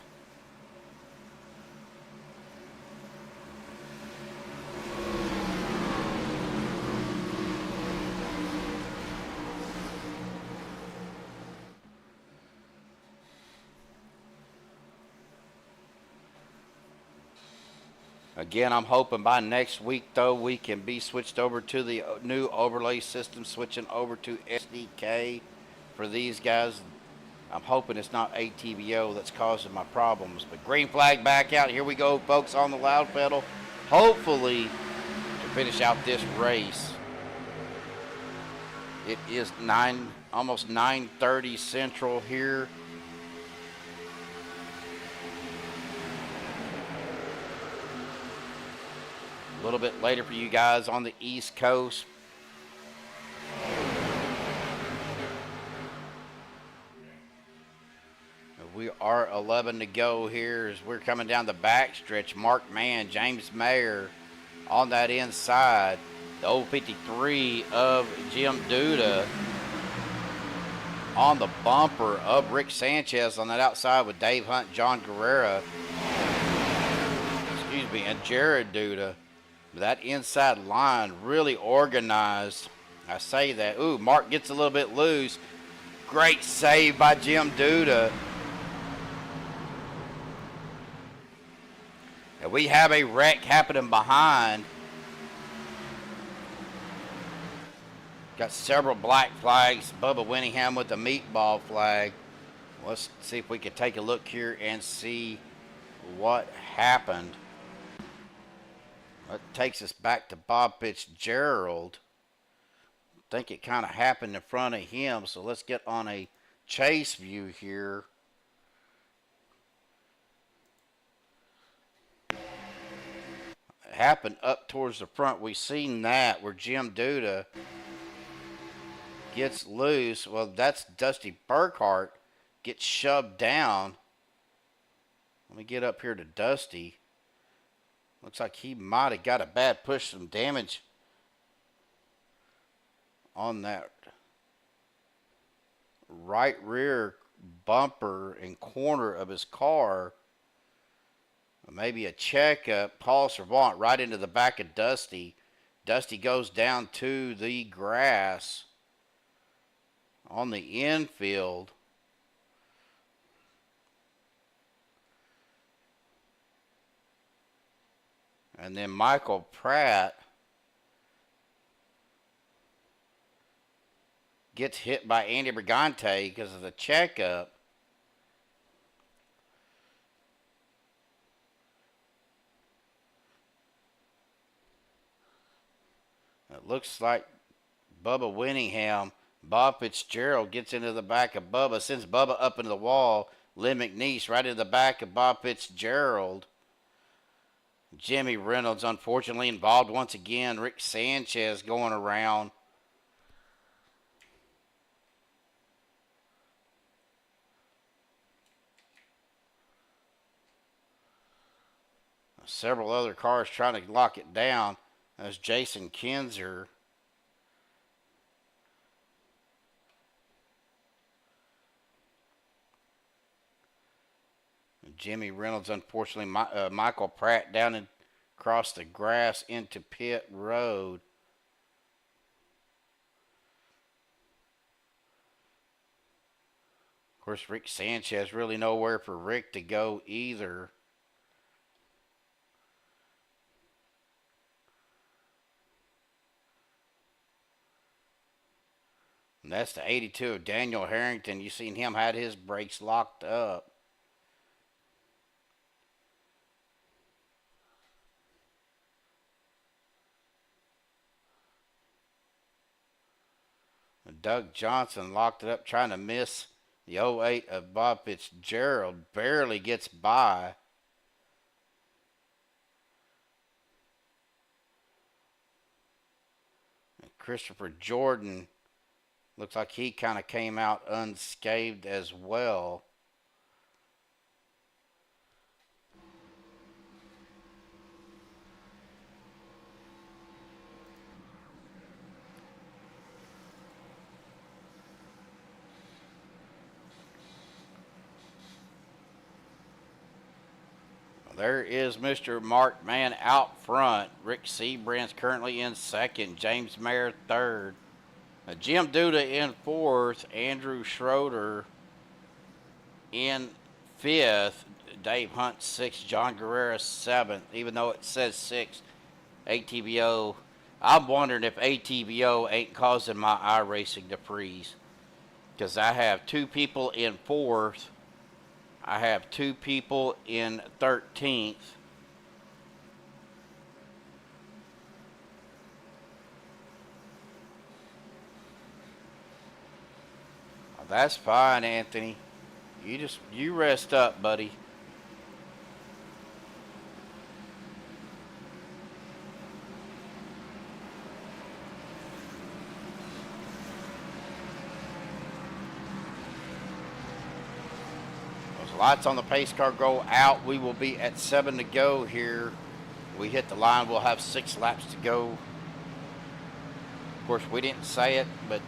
Again, I'm hoping by next week, though, we can be switched over to the new overlay system, switching over to SDK for these guys. I'm hoping it's not ATVO that's causing my problems. But green flag back out. Here we go, folks, on the loud pedal. Hopefully, to finish out this race. It is almost 9:30 Central here. A little bit later for you guys on the East Coast. We are 11 to go here as we're coming down the backstretch. Mark Mann, James Mayer on that inside. The old 53 of Jim Duda on the bumper of Rick Sanchez on that outside with Dave Hunt, John Guerrera, and Jared Duda. That inside line really organized. I say that. Ooh, Mark gets a little bit loose. Great save by Jim Duda. And we have a wreck happening behind. Got several black flags. Bubba Winningham with the meatball flag. Let's see if we can take a look here and see what happened. That takes us back to Bob Fitzgerald. I think it kind of happened in front of him, so let's get on a chase view here. It happened up towards the front. We seen that where Jim Duda gets loose. Well, that's Dusty Burkhart gets shoved down. Let me get up here to Dusty. Looks like he might have got a bad push, some damage on that right rear bumper and corner of his car. Maybe a checkup. Paul Servant right into the back of Dusty. Dusty goes down to the grass on the infield. And then Michael Pratt gets hit by Andy Brigante because of the checkup. It looks like Bubba Winningham. Bob Fitzgerald gets into the back of Bubba, sends Bubba up into the wall. Lynn McNeese right into the back of Bob Fitzgerald. Jimmy Reynolds unfortunately involved once again. Rick Sanchez going around. Several other cars trying to lock it down. That's Jason Kinzer. Jimmy Reynolds, unfortunately, Michael Pratt down and across the grass into pit road. Of course, Rick Sanchez, really nowhere for Rick to go either. And that's the 82 of Daniel Harrington. You seen him had his brakes locked up. Doug Johnson locked it up trying to miss the 08 of Bob Fitzgerald. Barely gets by. And Christopher Jordan looks like he kind of came out unscathed as well. There is Mr. Mark Mann out front. Rick Seabrand's currently in second. James Mayer third. Jim Duda in fourth. Andrew Schroeder in fifth. Dave Hunt sixth. John Guerrero seventh. Even though it says sixth. ATVO. I'm wondering if ATVO ain't causing my iRacing to freeze. Because I have two people in fourth. I have two people in 13th. That's fine, Anthony. You rest up, buddy. Lights on the pace car go out. We will be at 7 to go here. We hit the line. We'll have 6 laps to go. Of course, we didn't say it, but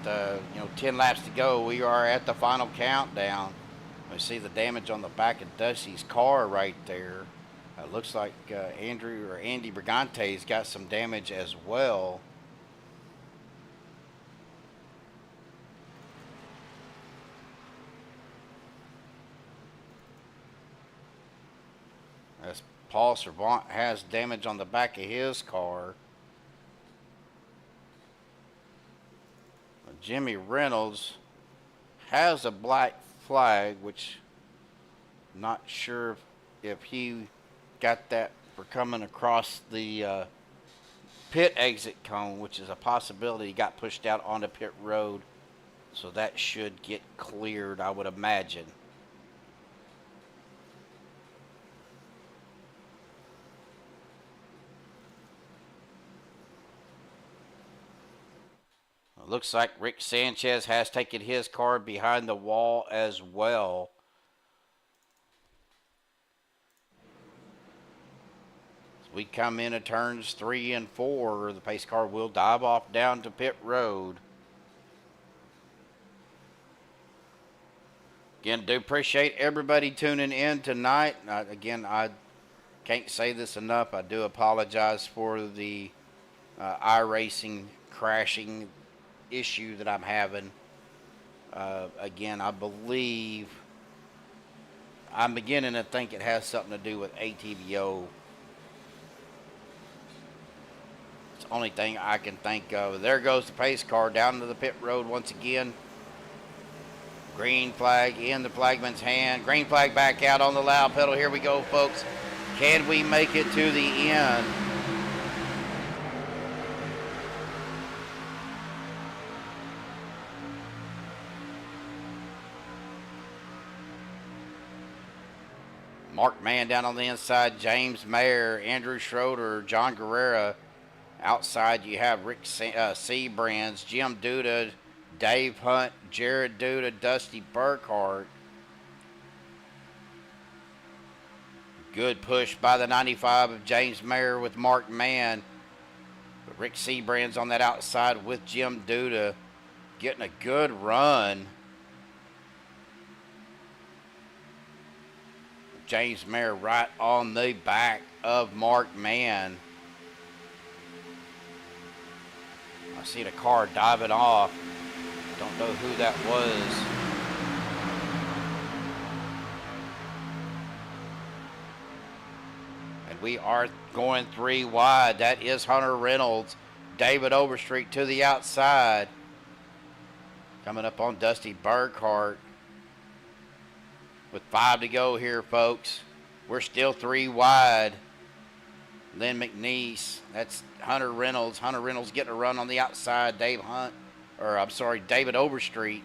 10 laps to go. We are at the final countdown. We see the damage on the back of Dusty's car right there. It looks like Andy Brigante's got some damage as well. As Paul Servant has damage on the back of his car. Jimmy Reynolds has a black flag, which I'm not sure if he got that for coming across the pit exit cone, which is a possibility. He got pushed out onto pit road, so that should get cleared, I would imagine. Looks like Rick Sanchez has taken his car behind the wall as well. As we come into turns 3 and 4, the pace car will dive off down to pit road. Again, do appreciate everybody tuning in tonight. Again, I can't say this enough. I do apologize for the iRacing crashing issue that I'm having. Again, I believe I'm beginning to think it has something to do with ATVO. It's the only thing I can think of. There goes the pace car down to the pit road once again. Green flag in the flagman's hand. Green flag back out on the loud pedal. Here we go, folks. Can we make it to the end? Mark Mann down on the inside. James Mayer, Andrew Schroeder, John Guerrera. Outside you have Rick Seabrands, Jim Duda, Dave Hunt, Jared Duda, Dusty Burkhart. Good push by the 95 of James Mayer with Mark Mann. But Rick Seabrands on that outside with Jim Duda getting a good run. James Mayer right on the back of Mark Mann. I see the car diving off. Don't know who that was. And we are going 3 wide. That is Hunter Reynolds. David Overstreet to the outside. Coming up on Dusty Burkhart. With 5 to go here, folks. We're still 3 wide. Lynn McNeese. That's Hunter Reynolds. Hunter Reynolds getting a run on the outside. David Overstreet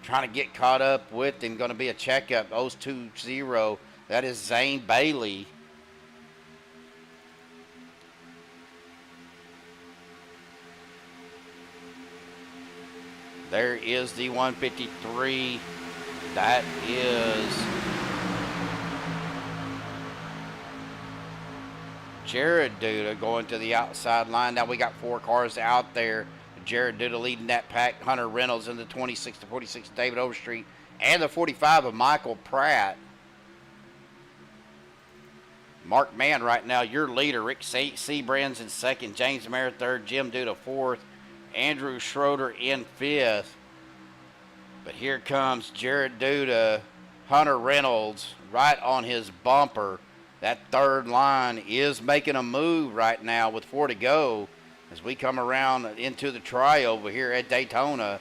trying to get caught up with him. Going to be a checkup. 0-2-0. That is Zane Bailey. There is the 153. That is Jared Duda going to the outside line. Now we got 4 cars out there. Jared Duda leading that pack. Hunter Reynolds in the 26 to 46, David Overstreet, and the 45 of Michael Pratt. Mark Mann right now, your leader. Rick Seabrands in second, James Mayer third, Jim Duda fourth, Andrew Schroeder in fifth. But here comes Jared Duda, Hunter Reynolds right on his bumper. That third line is making a move right now with 4 to go as we come around into the try over here at Daytona.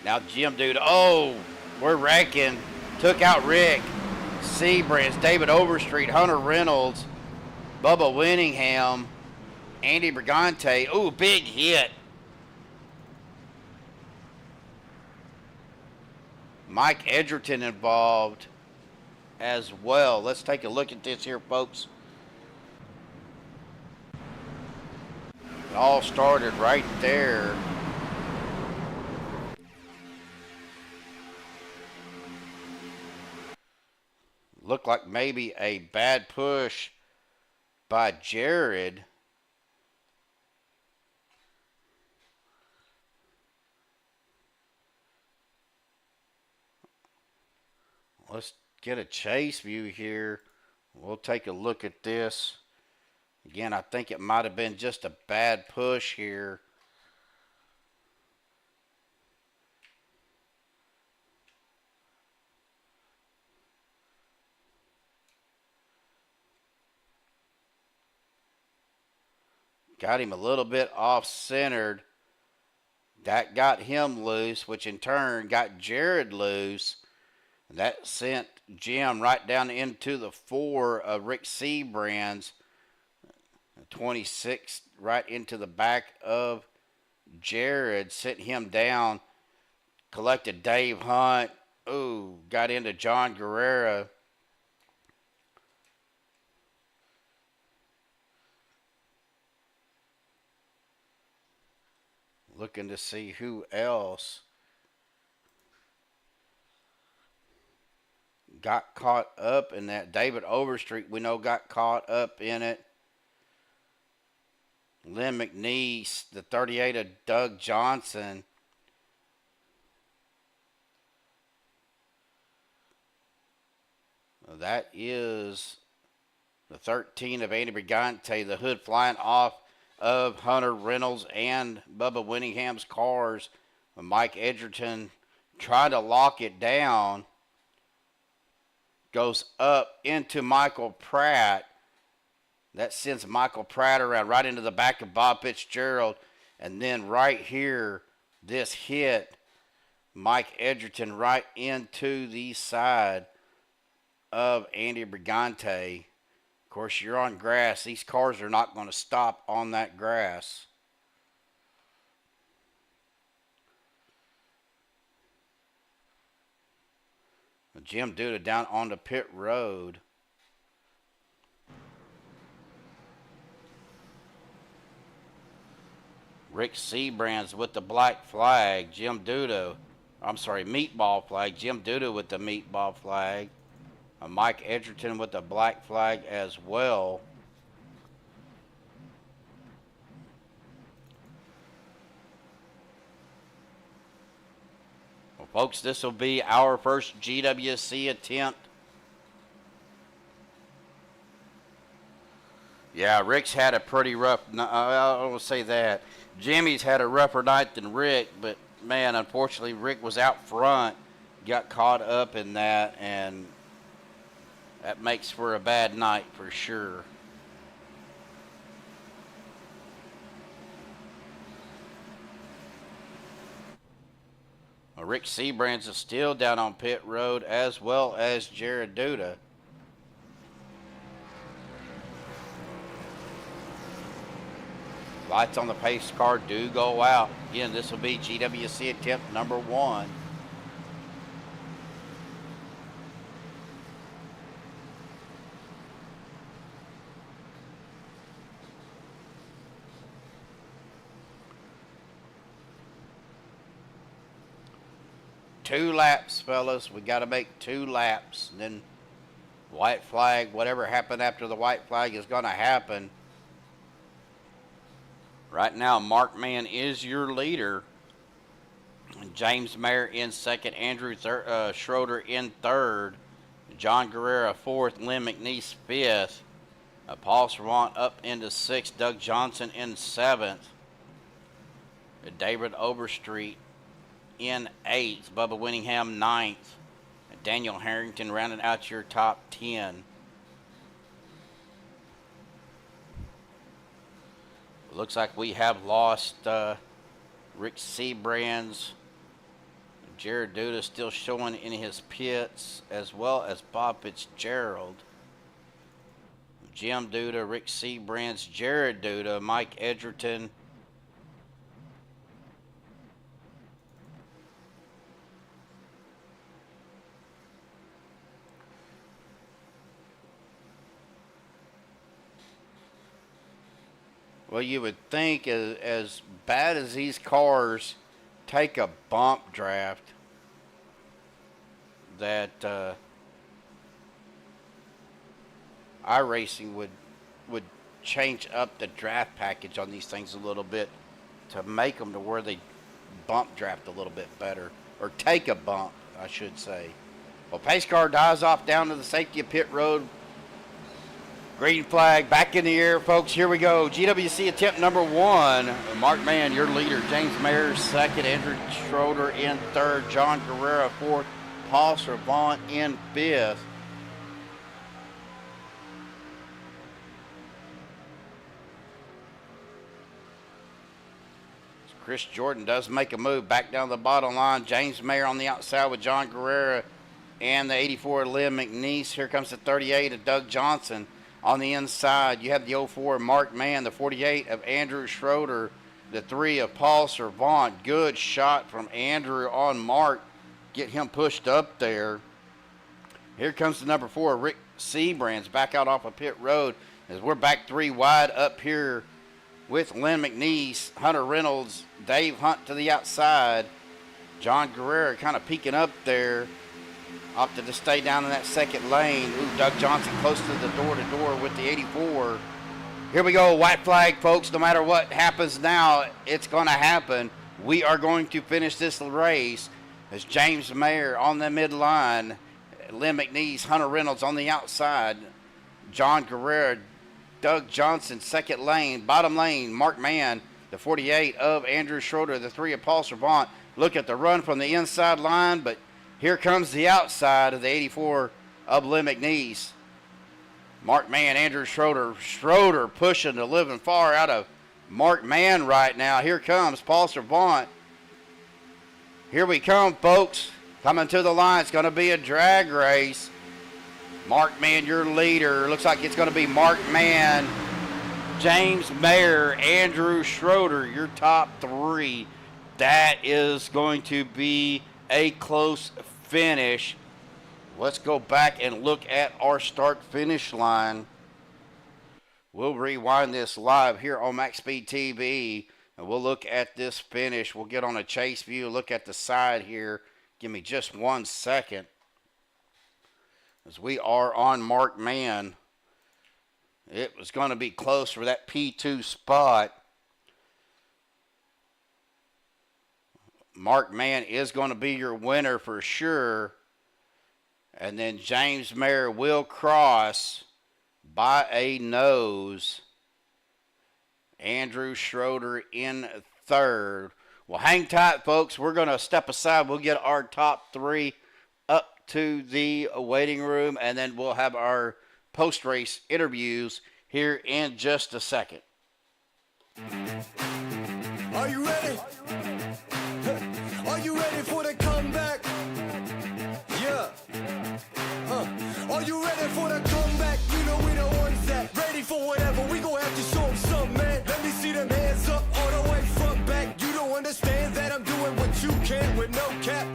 Now Jim Duda, oh, we're wrecking. Took out Rick Seabrands, David Overstreet, Hunter Reynolds, Bubba Winningham, Andy Brigante. Ooh, big hit. Mike Edgerton involved as well. Let's take a look at this here, folks. It all started right there. Looked like maybe a bad push by Jared. Let's get a chase view here. We'll take a look at this. Again, I think it might have been just a bad push here. Got him a little bit off-centered. That got him loose, which in turn got Jared loose. That sent Jim right down into the 4 of Rick Seabrands. 26 right into the back of Jared. Sent him down. Collected Dave Hunt. Ooh, got into John Guerrera. Looking to see who else got caught up in that. David Overstreet, we know, got caught up in it. Lynn McNeese, the 38 of Doug Johnson. That is the 13 of Andy Brigante, the hood flying off of Hunter Reynolds and Bubba Winningham's cars. Mike Edgerton trying to lock it down. Goes up into Michael Pratt. That sends Michael Pratt around right into the back of Bob Fitzgerald. And then right here, this hit Mike Edgerton right into the side of Andy Brigante. Of course, you're on grass. These cars are not going to stop on that grass. Jim Duda down on the pit road. Rick Seabrands with the black flag. Meatball flag. Jim Duda with the meatball flag. Mike Edgerton with the black flag as well. Well, folks, this will be our first GWC attempt. Yeah, Rick's had a pretty rough, I will say that. Jimmy's had a rougher night than Rick, but man, unfortunately, Rick was out front, got caught up in that, and that makes for a bad night for sure. Well, Rick Seabrands is still down on pit road, as well as Jared Duda. Lights on the pace car do go out. Again, this will be GWC attempt number 1. Two laps, fellas. We got to make 2 laps. And then white flag, whatever happened after the white flag is going to happen. Right now, Mark Mann is your leader. James Mayer in second. Andrew Schroeder in third. John Guerrero fourth. Lynn McNeese fifth. Paul Servant up into sixth. Doug Johnson in seventh. David Overstreet in 8th, Bubba Winningham 9th, Daniel Harrington rounding out your top 10. Looks like we have lost Rick Seabrands. Jared Duda still showing in his pits, as well as Bob Fitzgerald. Jim Duda, Rick Seabrands, Jared Duda, Mike Edgerton, well, you would think as bad as these cars take a bump draft, that iRacing would change up the draft package on these things a little bit to make them to where they bump draft a little bit better, or take a bump, I should say. Well, pace car dives off down to the safety of pit road. Green flag back in the air, folks. Here we go. GWC attempt number 1. Mark Mann, your leader. James Mayer, second. Andrew Schroeder in third. John Guerrero, fourth. Paul Servant in fifth. Chris Jordan does make a move back down the bottom line. James Mayer on the outside with John Guerrero and the 84 Lynn McNeese. Here comes the 38 of Doug Johnson. On the inside, you have the 04 Mark Mann, the 48 of Andrew Schroeder, the 3 of Paul Servant. Good shot from Andrew on Mark. Get him pushed up there. Here comes the number 4, Rick Seabrands, back out off of pit road as we're back 3 wide up here with Lynn McNeese, Hunter Reynolds, Dave Hunt to the outside. John Guerrero kind of peeking up there. Opted to stay down in that second lane. Ooh, Doug Johnson close to the door-to-door with the 84. Here we go, white flag, folks. No matter what happens now, it's going to happen. We are going to finish this race as James Mayer on the midline Lynn McNeese, Hunter Reynolds on the outside. John Guerrero, Doug Johnson, second lane. Bottom lane, Mark Mann, the 48 of Andrew Schroeder, the 3 of Paul Servant. Look at the run from the inside line, but here comes the outside of the 84 of Lynn McNeese. Mark Mann, Andrew Schroeder. Schroeder pushing the living far out of Mark Mann right now. Here comes Paul Servant. Here we come, folks. Coming to the line. It's going to be a drag race. Mark Mann, your leader. Looks like it's going to be Mark Mann, James Mayer, Andrew Schroeder, your top 3. That is going to be a close finish. Let's go back and look at our start-finish line. We'll rewind this live here on MaxspeedTV, and we'll look at this finish. We'll get on a chase view, look at the side here. Give me just 1 second. As we are on Mark Mann. It was going to be close for that P2 spot. Mark Mann is going to be your winner for sure. And then James Mayer will cross by a nose. Andrew Schroeder in third. Well, hang tight, folks. We're going to step aside. We'll get our top 3 up to the waiting room, and then we'll have our post-race interviews here in just a second. Are you ready? Are you ready for the comeback? Yeah. Are you ready for the comeback? You know we the ones that ready for whatever. We gon' have to show them something, man. Let me see them hands up all the way front back. You don't understand that I'm doing what you can with no cap.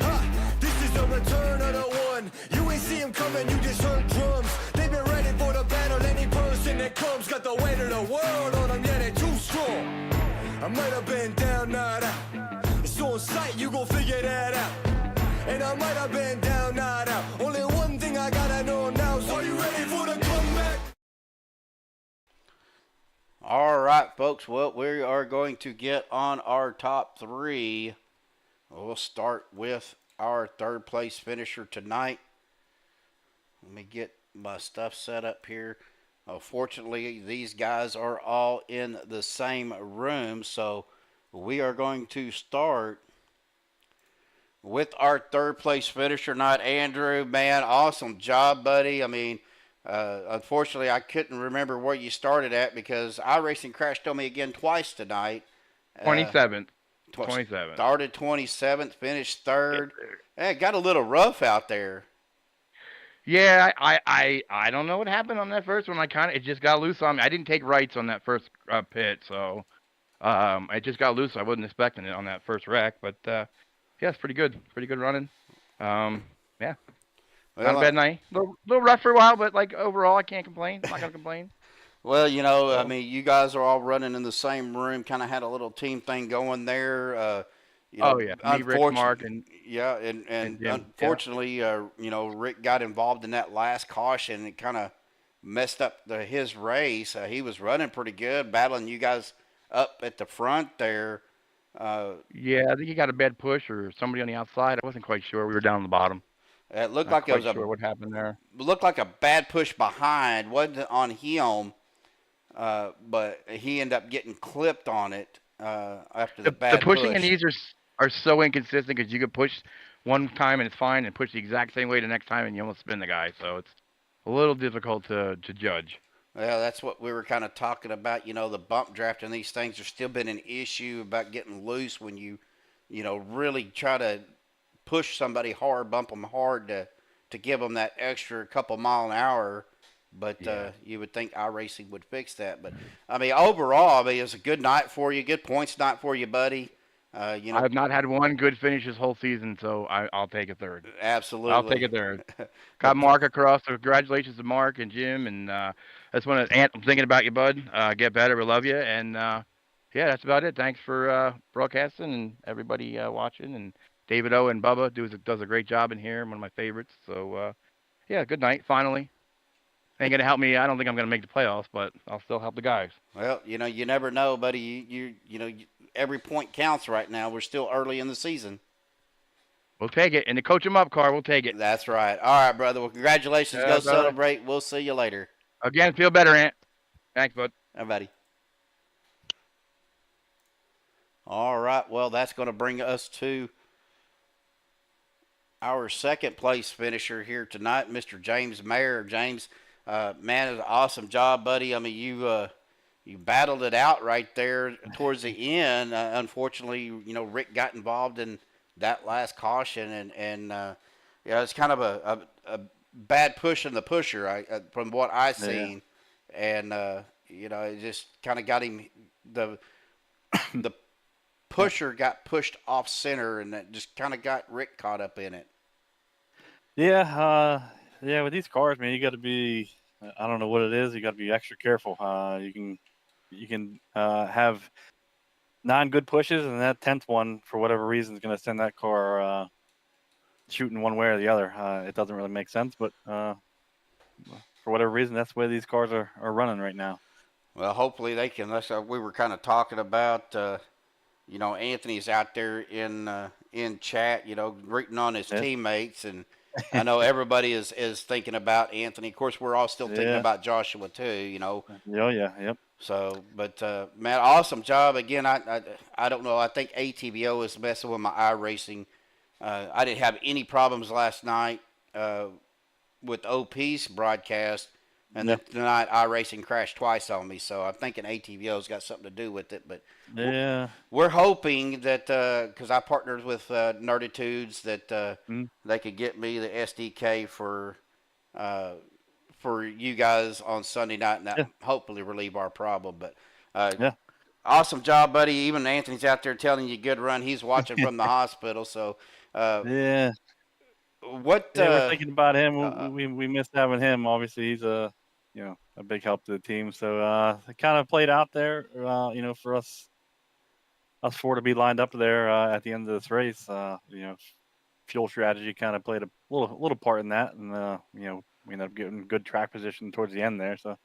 This is the return of the one. You ain't see him coming, you just heard drums. They've been ready for the battle. Any person that comes got the weight of the world on them. Yeah, they're too strong. I might have been down, not out. It's on sight, you gon' figure that out. And I might have been down, not out. Only one thing I gotta know now is, are you ready for the comeback? All right, folks. Well, we are going to get on our top 3. We'll start with our third place finisher tonight. Let me get my stuff set up here. Fortunately, these guys are all in the same room, so we are going to start with our third place finisher tonight. Andrew, man, awesome job, buddy. I mean, unfortunately, I couldn't remember where you started at because iRacing crashed on me again twice tonight. 27th. 27th. Started 27th, finished third. It got a little rough out there. Yeah, I don't know what happened on that first one. It just got loose on me. I didn't take rights on that first pit, so it just got loose. I wasn't expecting it on that first wreck, but yeah, it's pretty good. Pretty good running. Yeah. Well, Not a bad night. A little rough for a while, but like overall, I can't complain. I'm not gonna complain. Well, you know, I mean, you guys are all running in the same room. Kind of had a little team thing going there. You know, Oh yeah, me, Rick, Mark, and yeah, and Jim, unfortunately, you know, Rick got involved in that last caution and it kind of messed up his race. He was running pretty good, battling you guys up at the front there. yeah, I think he got a bad push or somebody on the outside. I wasn't quite sure. We were down on the bottom. It looked Not like it was quite sure what happened there. looked like a bad push behind. Wasn't on him, but he ended up getting clipped on it after the bad The pushing push. in these are so inconsistent because you could push one time and it's fine, and push the exact same way the next time and you almost spin the guy. So it's a little difficult to judge. Well, that's what we were kind of talking about. You know, the bump draft and these things are still been an issue about getting loose when you know, really try to push somebody hard, bump them hard to give them that extra couple mile an hour. But Yeah. you would think iRacing would fix that. But, I mean, overall, I mean, it's a good night for you, good points night for you, buddy. You know, I have not had one good finish this whole season, so I'll take a third. absolutely. I'll take a third. Got Mark across, so congratulations to Mark and Jim. And that's when I'm thinking about you, bud. Get better. We love you. And yeah, that's about it. Thanks for broadcasting and everybody watching. And David O and Bubba does a great job in here. One of my favorites. So yeah, good night. Finally. Ain't gonna help me. I don't think I'm gonna make the playoffs, but I'll still help the guys. Well, you know, you never know, buddy. You know, every point counts right now. We're still early in the season. We'll take it. In the coach 'em up car, we'll take it. That's right. All right, brother. Well, congratulations. Yeah, Go brother. celebrate. We'll see you later. Again, feel better, Ant. Thanks, bud. Hi, buddy. All right. Well, that's going to bring us to our second place finisher here tonight, Mr. James Mayer. James, man, it's an awesome job, buddy. I mean, you battled it out right there towards the end. Unfortunately, Rick got involved in that last caution, and yeah, it's kind of a bad push in the pusher, from what I seen, and it just kind of got him the pusher got pushed off center, and that just kind of got Rick caught up in it. Yeah, with these cars, man, you got to be. I don't know what it is. You got to be extra careful. You can have 9 good pushes, and that 10th one, for whatever reason, is going to send that car shooting one way or the other. It doesn't really make sense, but for whatever reason, that's the way these cars are running right now. Well, hopefully they can. We were kind of talking about. Anthony's out there in chat, rooting on his teammates, and I know everybody is thinking about Anthony. Of course, we're all still thinking about Joshua too, Yep. So, but man, awesome job again. I don't know. I think ATVO is messing with my iRacing. I didn't have any problems last night with OP's broadcast. And then tonight, iRacing crashed twice on me, so I'm thinking ATVO's got something to do with it. But we're hoping that because I partnered with Nerditudes that they could get me the SDK for you guys on Sunday night, and that hopefully relieve our problem. But awesome job, buddy. Even Anthony's out there telling you good run. He's watching from the hospital, so What we're thinking about him. We missed having him. Obviously, he's a big help to the team. So it kind of played out there, for us four to be lined up there at the end of this race. Fuel strategy kind of played a little part in that, and we ended up getting good track position towards the end there. So,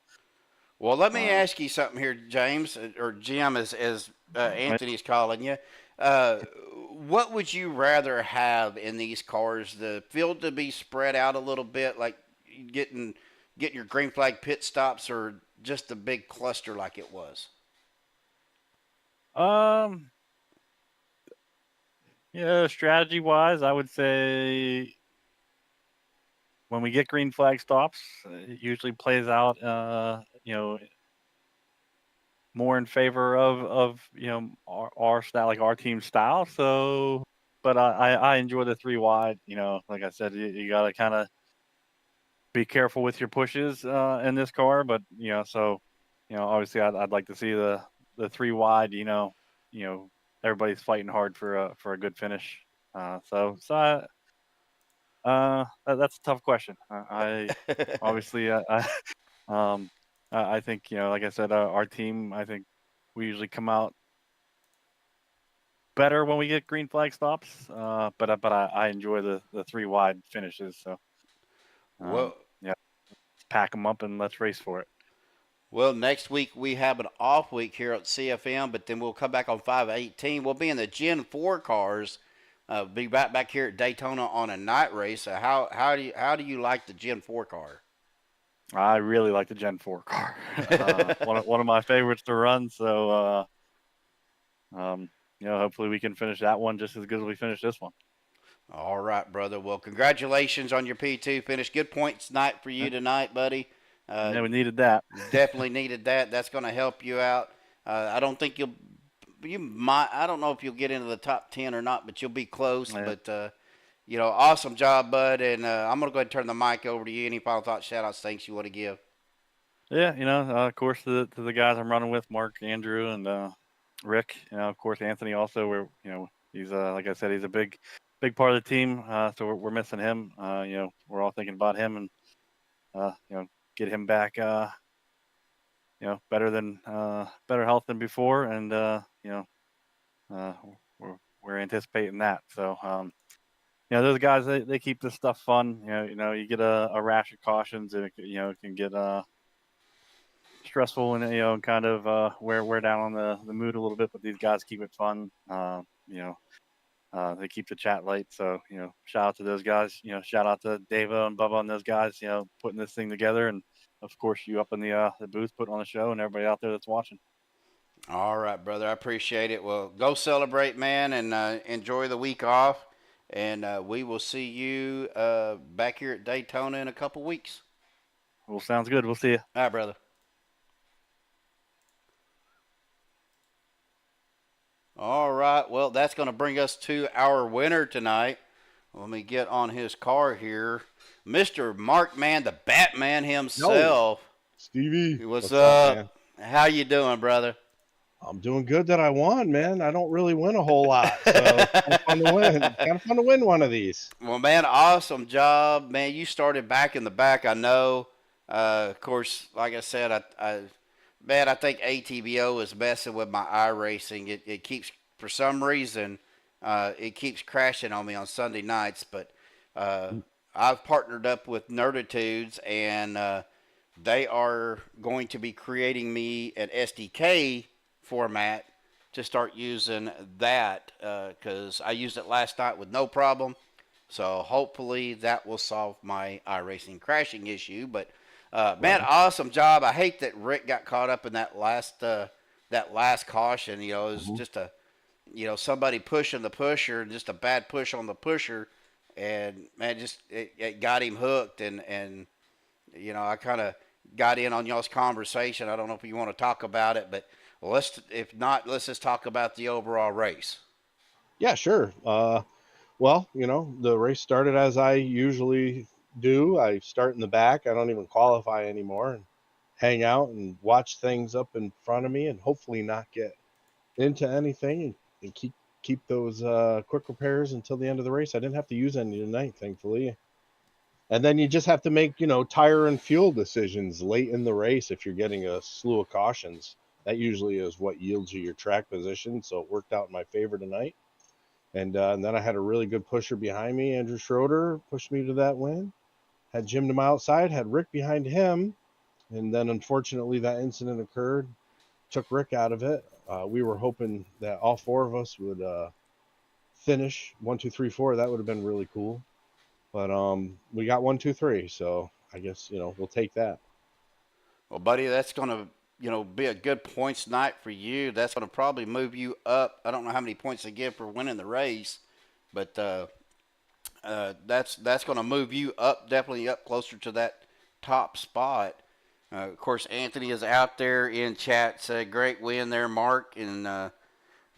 well, let me ask you something here, James, or Jim, as Anthony's calling you. What would you rather have in these cars? The field to be spread out a little bit, like getting your green flag pit stops, or just a big cluster like it was? Strategy wise, I would say when we get green flag stops, it usually plays out, more in favor of our style, like our team style. So, but I enjoy the 3 wide. Like I said, you got to kind of be careful with your pushes in this car. But obviously I'd like to see the 3 wide. Everybody's fighting hard for a good finish. So that's a tough question. I obviously I think like I said, our team. I think we usually come out better when we get green flag stops. But I enjoy the 3 wide finishes. So pack them up and let's race for it. Well, next week we have an off week here at CFM, but then we'll come back on 5/18. We'll be in the Gen 4 cars. Be back here at Daytona on a night race. So how do you like the Gen 4 car? I really like the Gen 4 car. one of my favorites to run. So, hopefully we can finish that one just as good as we finished this one. All right, brother. Well, congratulations on your P2 finish. Good points night for you tonight, buddy. We needed that. Definitely needed that. That's going to help you out. I don't think you might. I don't know if you'll get into the top 10 or not, but you'll be close. Yeah. But awesome job, bud. And I'm going to go ahead and turn the mic over to you. Any final thoughts, shout-outs, thanks you want to give? Yeah, of course, to the guys I'm running with, Mark, Andrew, and Rick. Of course, Anthony also. He's like I said, he's a big part of the team. So we're missing him. We're all thinking about him, and get him back. Better health than before, and we're anticipating that. So. Those guys, they keep this stuff fun. You get a rash of cautions, and it can get stressful, and kind of wear down on the mood a little bit. But these guys keep it fun. They keep the chat light. So, shout out to those guys. Shout out to Davo and Bubba and those guys, putting this thing together. And, of course, you up in the booth putting on the show and everybody out there that's watching. All right, brother. I appreciate it. Well, go celebrate, man, and enjoy the week off. And we will see you back here at Daytona in a couple weeks. Well, sounds good. We'll see you. All right, brother. All right. Well, that's going to bring us to our winner tonight. Let me get on his car here. Mr. Markman, the Batman himself. Stevie. What's up? Man? How you doing, brother? I'm doing good that I won, man. I don't really win a whole lot. So kind of fun to win. Kind of fun to win one of these. Well, man, awesome job. Man, you started back in the back, I know. Of course, like I said, I think ATBO is messing with my iRacing. It keeps, for some reason, it keeps crashing on me on Sunday nights. But I've partnered up with Nerditudes, and they are going to be creating me an SDK format to start using that because I used it last night with no problem. So hopefully that will solve my iRacing crashing issue. But man, awesome job. I hate that Rick got caught up in that last caution. It was just somebody pushing the pusher, just a bad push on the pusher, and man, just it got him hooked. And I kind of got in on y'all's conversation. I don't know if you want to talk about it, but if not, let's just talk about the overall race. Yeah, sure. Well, the race started as I usually do. I start in the back. I don't even qualify anymore and hang out and watch things up in front of me and hopefully not get into anything and keep those quick repairs until the end of the race. I didn't have to use any tonight, thankfully. And then you just have to make, tire and fuel decisions late in the race if you're getting a slew of cautions. That usually is what yields you your track position, so it worked out in my favor tonight. And then I had a really good pusher behind me. Andrew Schroeder pushed me to that win. Had Jim to my outside, had Rick behind him. And then, unfortunately, that incident occurred, took Rick out of it. We were hoping that all four of us would finish 1, 2, 3, 4. That would have been really cool. But we got 1, 2, 3, so I guess, we'll take that. Well, buddy, that's going to be a good points night for you. That's going to probably move you up. I don't know how many points they give for winning the race, but that's going to move you up, definitely up closer to that top spot. Of course, Anthony is out there in chat. Said great win there, Mark. And I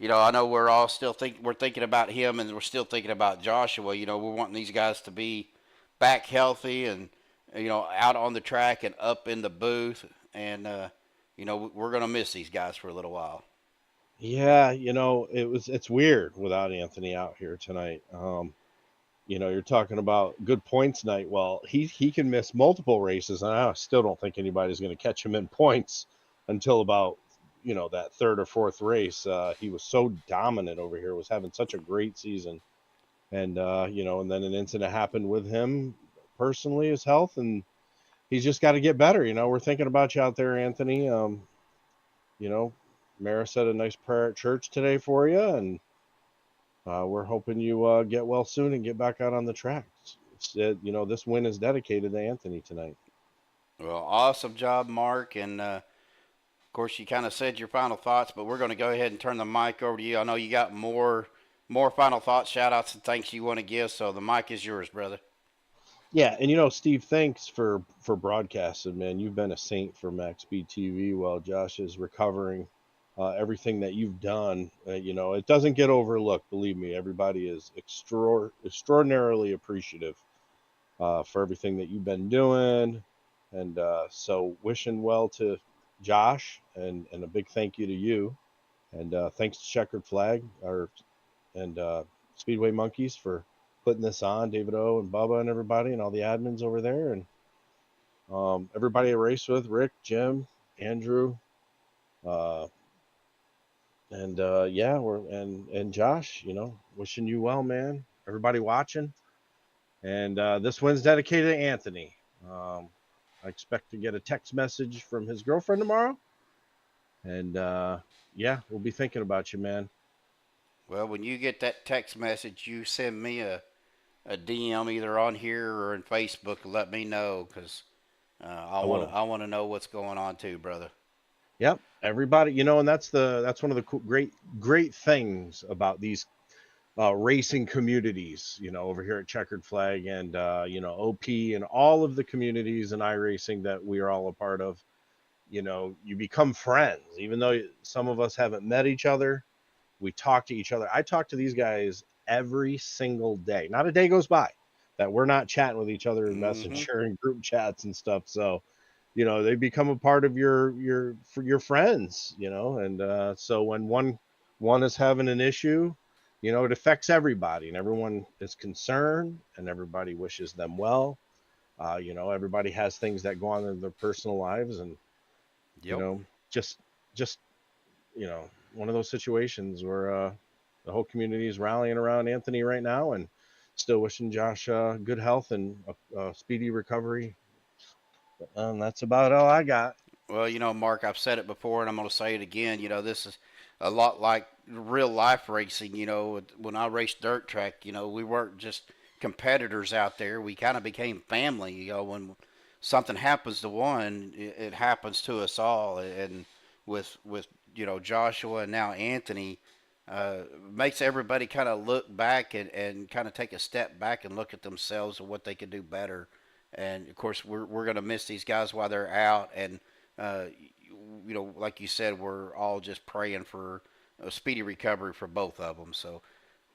know we're all still thinking about him, and we're still thinking about Joshua. We're wanting these guys to be back healthy and out on the track and up in the booth. And we're going to miss these guys for a little while. Yeah, it's weird without Anthony out here tonight. You're talking about good points night. Well, he can miss multiple races, and I still don't think anybody's going to catch him in points until about, that third or fourth race. He was so dominant over here, was having such a great season. And, and then an incident happened with him personally, his health, and he's just got to get better. We're thinking about you out there, Anthony. Mara said a nice prayer at church today for you, and we're hoping you get well soon and get back out on the track. This win is dedicated to Anthony tonight. Well, awesome job, Mark. And, of course, you kind of said your final thoughts, but we're going to go ahead and turn the mic over to you. I know you got more final thoughts, shout-outs, and thanks you want to give, so the mic is yours, brother. Yeah, and Steve, thanks for broadcasting, man. You've been a saint for MaxspeedTV while Josh is recovering. Everything that you've done, it doesn't get overlooked. Believe me, everybody is extraordinarily appreciative for everything that you've been doing. And so wishing well to Josh and a big thank you to you. And thanks to Checkered Flag and Speedway Monkeys for putting this on, David O and Bubba and everybody and all the admins over there. And everybody I raced with, Rick, Jim, Andrew, and Josh, wishing you well, man. Everybody watching. And this win's dedicated to Anthony. I expect to get a text message from his girlfriend tomorrow. And we'll be thinking about you, man. Well, when you get that text message, you send me a DM either on here or in Facebook and let me know, because I want will. I want to know what's going on too, brother. Yep. Everybody, and that's one of the great things about these racing communities, over here at Checkered Flag and OP and all of the communities in iRacing that we are all a part of. You become friends, even though some of us haven't met each other. We talk to each other. I talk to these guys every single day. Not a day goes by that we're not chatting with each other in Mm-hmm. Messenger and group chats and stuff. So, they become a part of your friends, and so when one is having an issue, it affects everybody, and everyone is concerned, and everybody wishes them well. Everybody has things that go on in their personal lives, and Yep. just just one of those situations where the whole community is rallying around Anthony right now, and still wishing Josh good health and a speedy recovery. And that's about all I got. Well, Mark, I've said it before and I'm going to say it again. This is a lot like real life racing. When I raced dirt track, we weren't just competitors out there. We kind of became family. When something happens to one, it happens to us all. And with Joshua and now Anthony, makes everybody kind of look back and kind of take a step back and look at themselves and what they could do better. And of course, we're going to miss these guys while they're out. And uh, like you said, we're all just praying for a speedy recovery for both of them. So,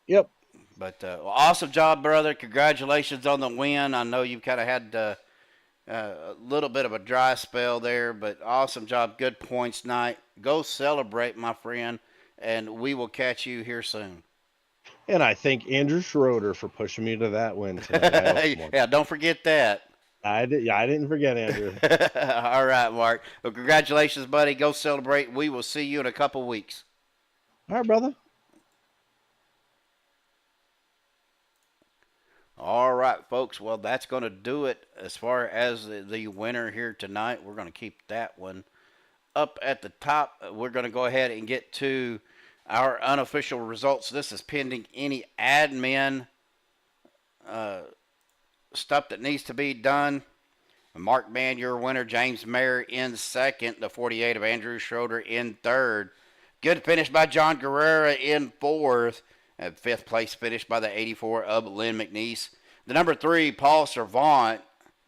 Yep. but awesome job, brother. Congratulations on the win. I know you've kind of had a little bit of a dry spell there, but awesome job. Good points night. Go celebrate, my friend, and we will catch you here soon. And I thank Andrew Schroeder for pushing me to that win tonight. Yeah, don't forget that. I didn't forget Andrew. All right, Mark. Well, congratulations, buddy. Go celebrate. We will see you in a couple weeks. All right, brother. All right, folks. Well, that's going to do it as far as the winner here tonight. We're going to keep that one up at the top. We're going to go ahead and get to our unofficial results. This is pending any admin stuff that needs to be done. Mark Mann, your winner. James Mayer in second. The 48 of Andrew Schroeder in third. Good finish by John Guerrera in fourth. And fifth place finish by the 84 of Lynn McNeese. The number 3, Paul Servant,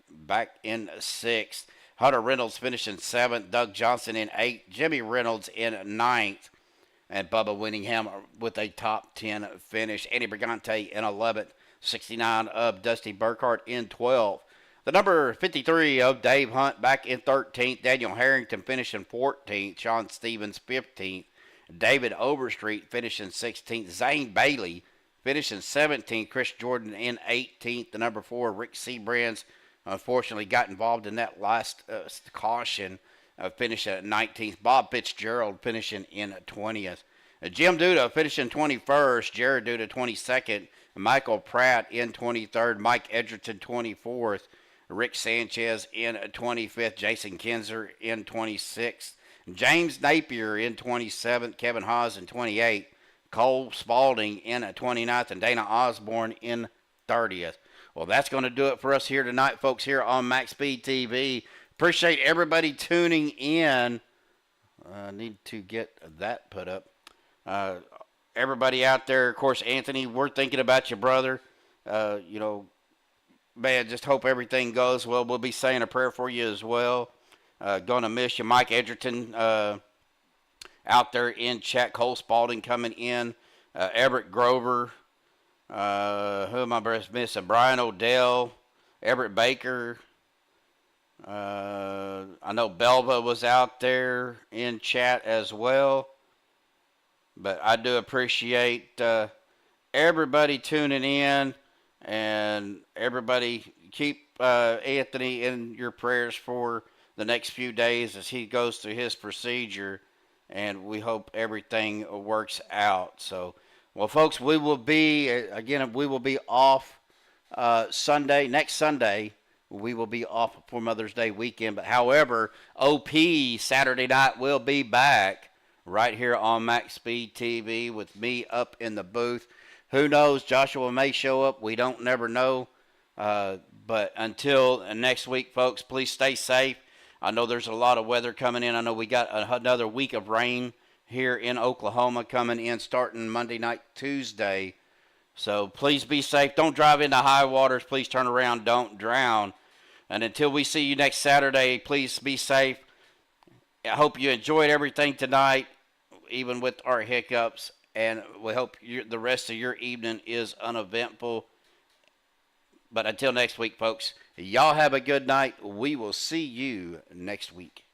back in sixth. Hunter Reynolds finishing seventh. Doug Johnson in eighth. Jimmy Reynolds in ninth. And Bubba Winningham with a top 10 finish. Andy Brigante in 11th. 69 of Dusty Burkhart in 12th. The number 53 of Dave Hunt back in 13th. Daniel Harrington finishing 14th. Sean Stevens 15th. David Overstreet finishing 16th. Zane Bailey finishing 17th. Chris Jordan in 18th. The number 4, Rick Seabrands, unfortunately got involved in that last caution, finishing at 19th. Bob Fitzgerald finishing in 20th. Jim Duda finishing 21st. Jared Duda 22nd. Michael Pratt in 23rd. Mike Edgerton 24th. Rick Sanchez in 25th. Jason Kinzer in 26th. James Napier in 27th. Kevin Haas in 28th. Cole Spalding in 29th. And Dana Osborne in 30th. Well, that's going to do it for us here tonight, folks, here on MaxspeedTV TV. Appreciate everybody tuning in. I need to get that put up. Everybody out there, of course, Anthony, we're thinking about you, brother. Man, just hope everything goes well. We'll be saying a prayer for you as well. Gonna miss you. Mike Edgerton out there in chat. Cole Spalding coming in. Everett Grover. Who am I missing? Brian Odell. Everett Baker. I know Belva was out there in chat as well. But I do appreciate everybody tuning in. And everybody keep Anthony in your prayers for the next few days as he goes through his procedure. And we hope everything works out. So, well, folks, we will be off Sunday. Next Sunday, we will be off for Mother's Day weekend. But, however, OP Saturday night will be back right here on Maxspeed TV with me up in the booth. Who knows? Joshua may show up. We don't never know. But until next week, folks, please stay safe. I know there's a lot of weather coming in. I know we got another week of rain here in Oklahoma coming in starting Monday night, Tuesday. So please be safe. Don't drive into high waters. Please turn around. Don't drown. And until we see you next Saturday, please be safe. I hope you enjoyed everything tonight, even with our hiccups. And we hope the rest of your evening is uneventful. But until next week, folks, y'all have a good night. We will see you next week.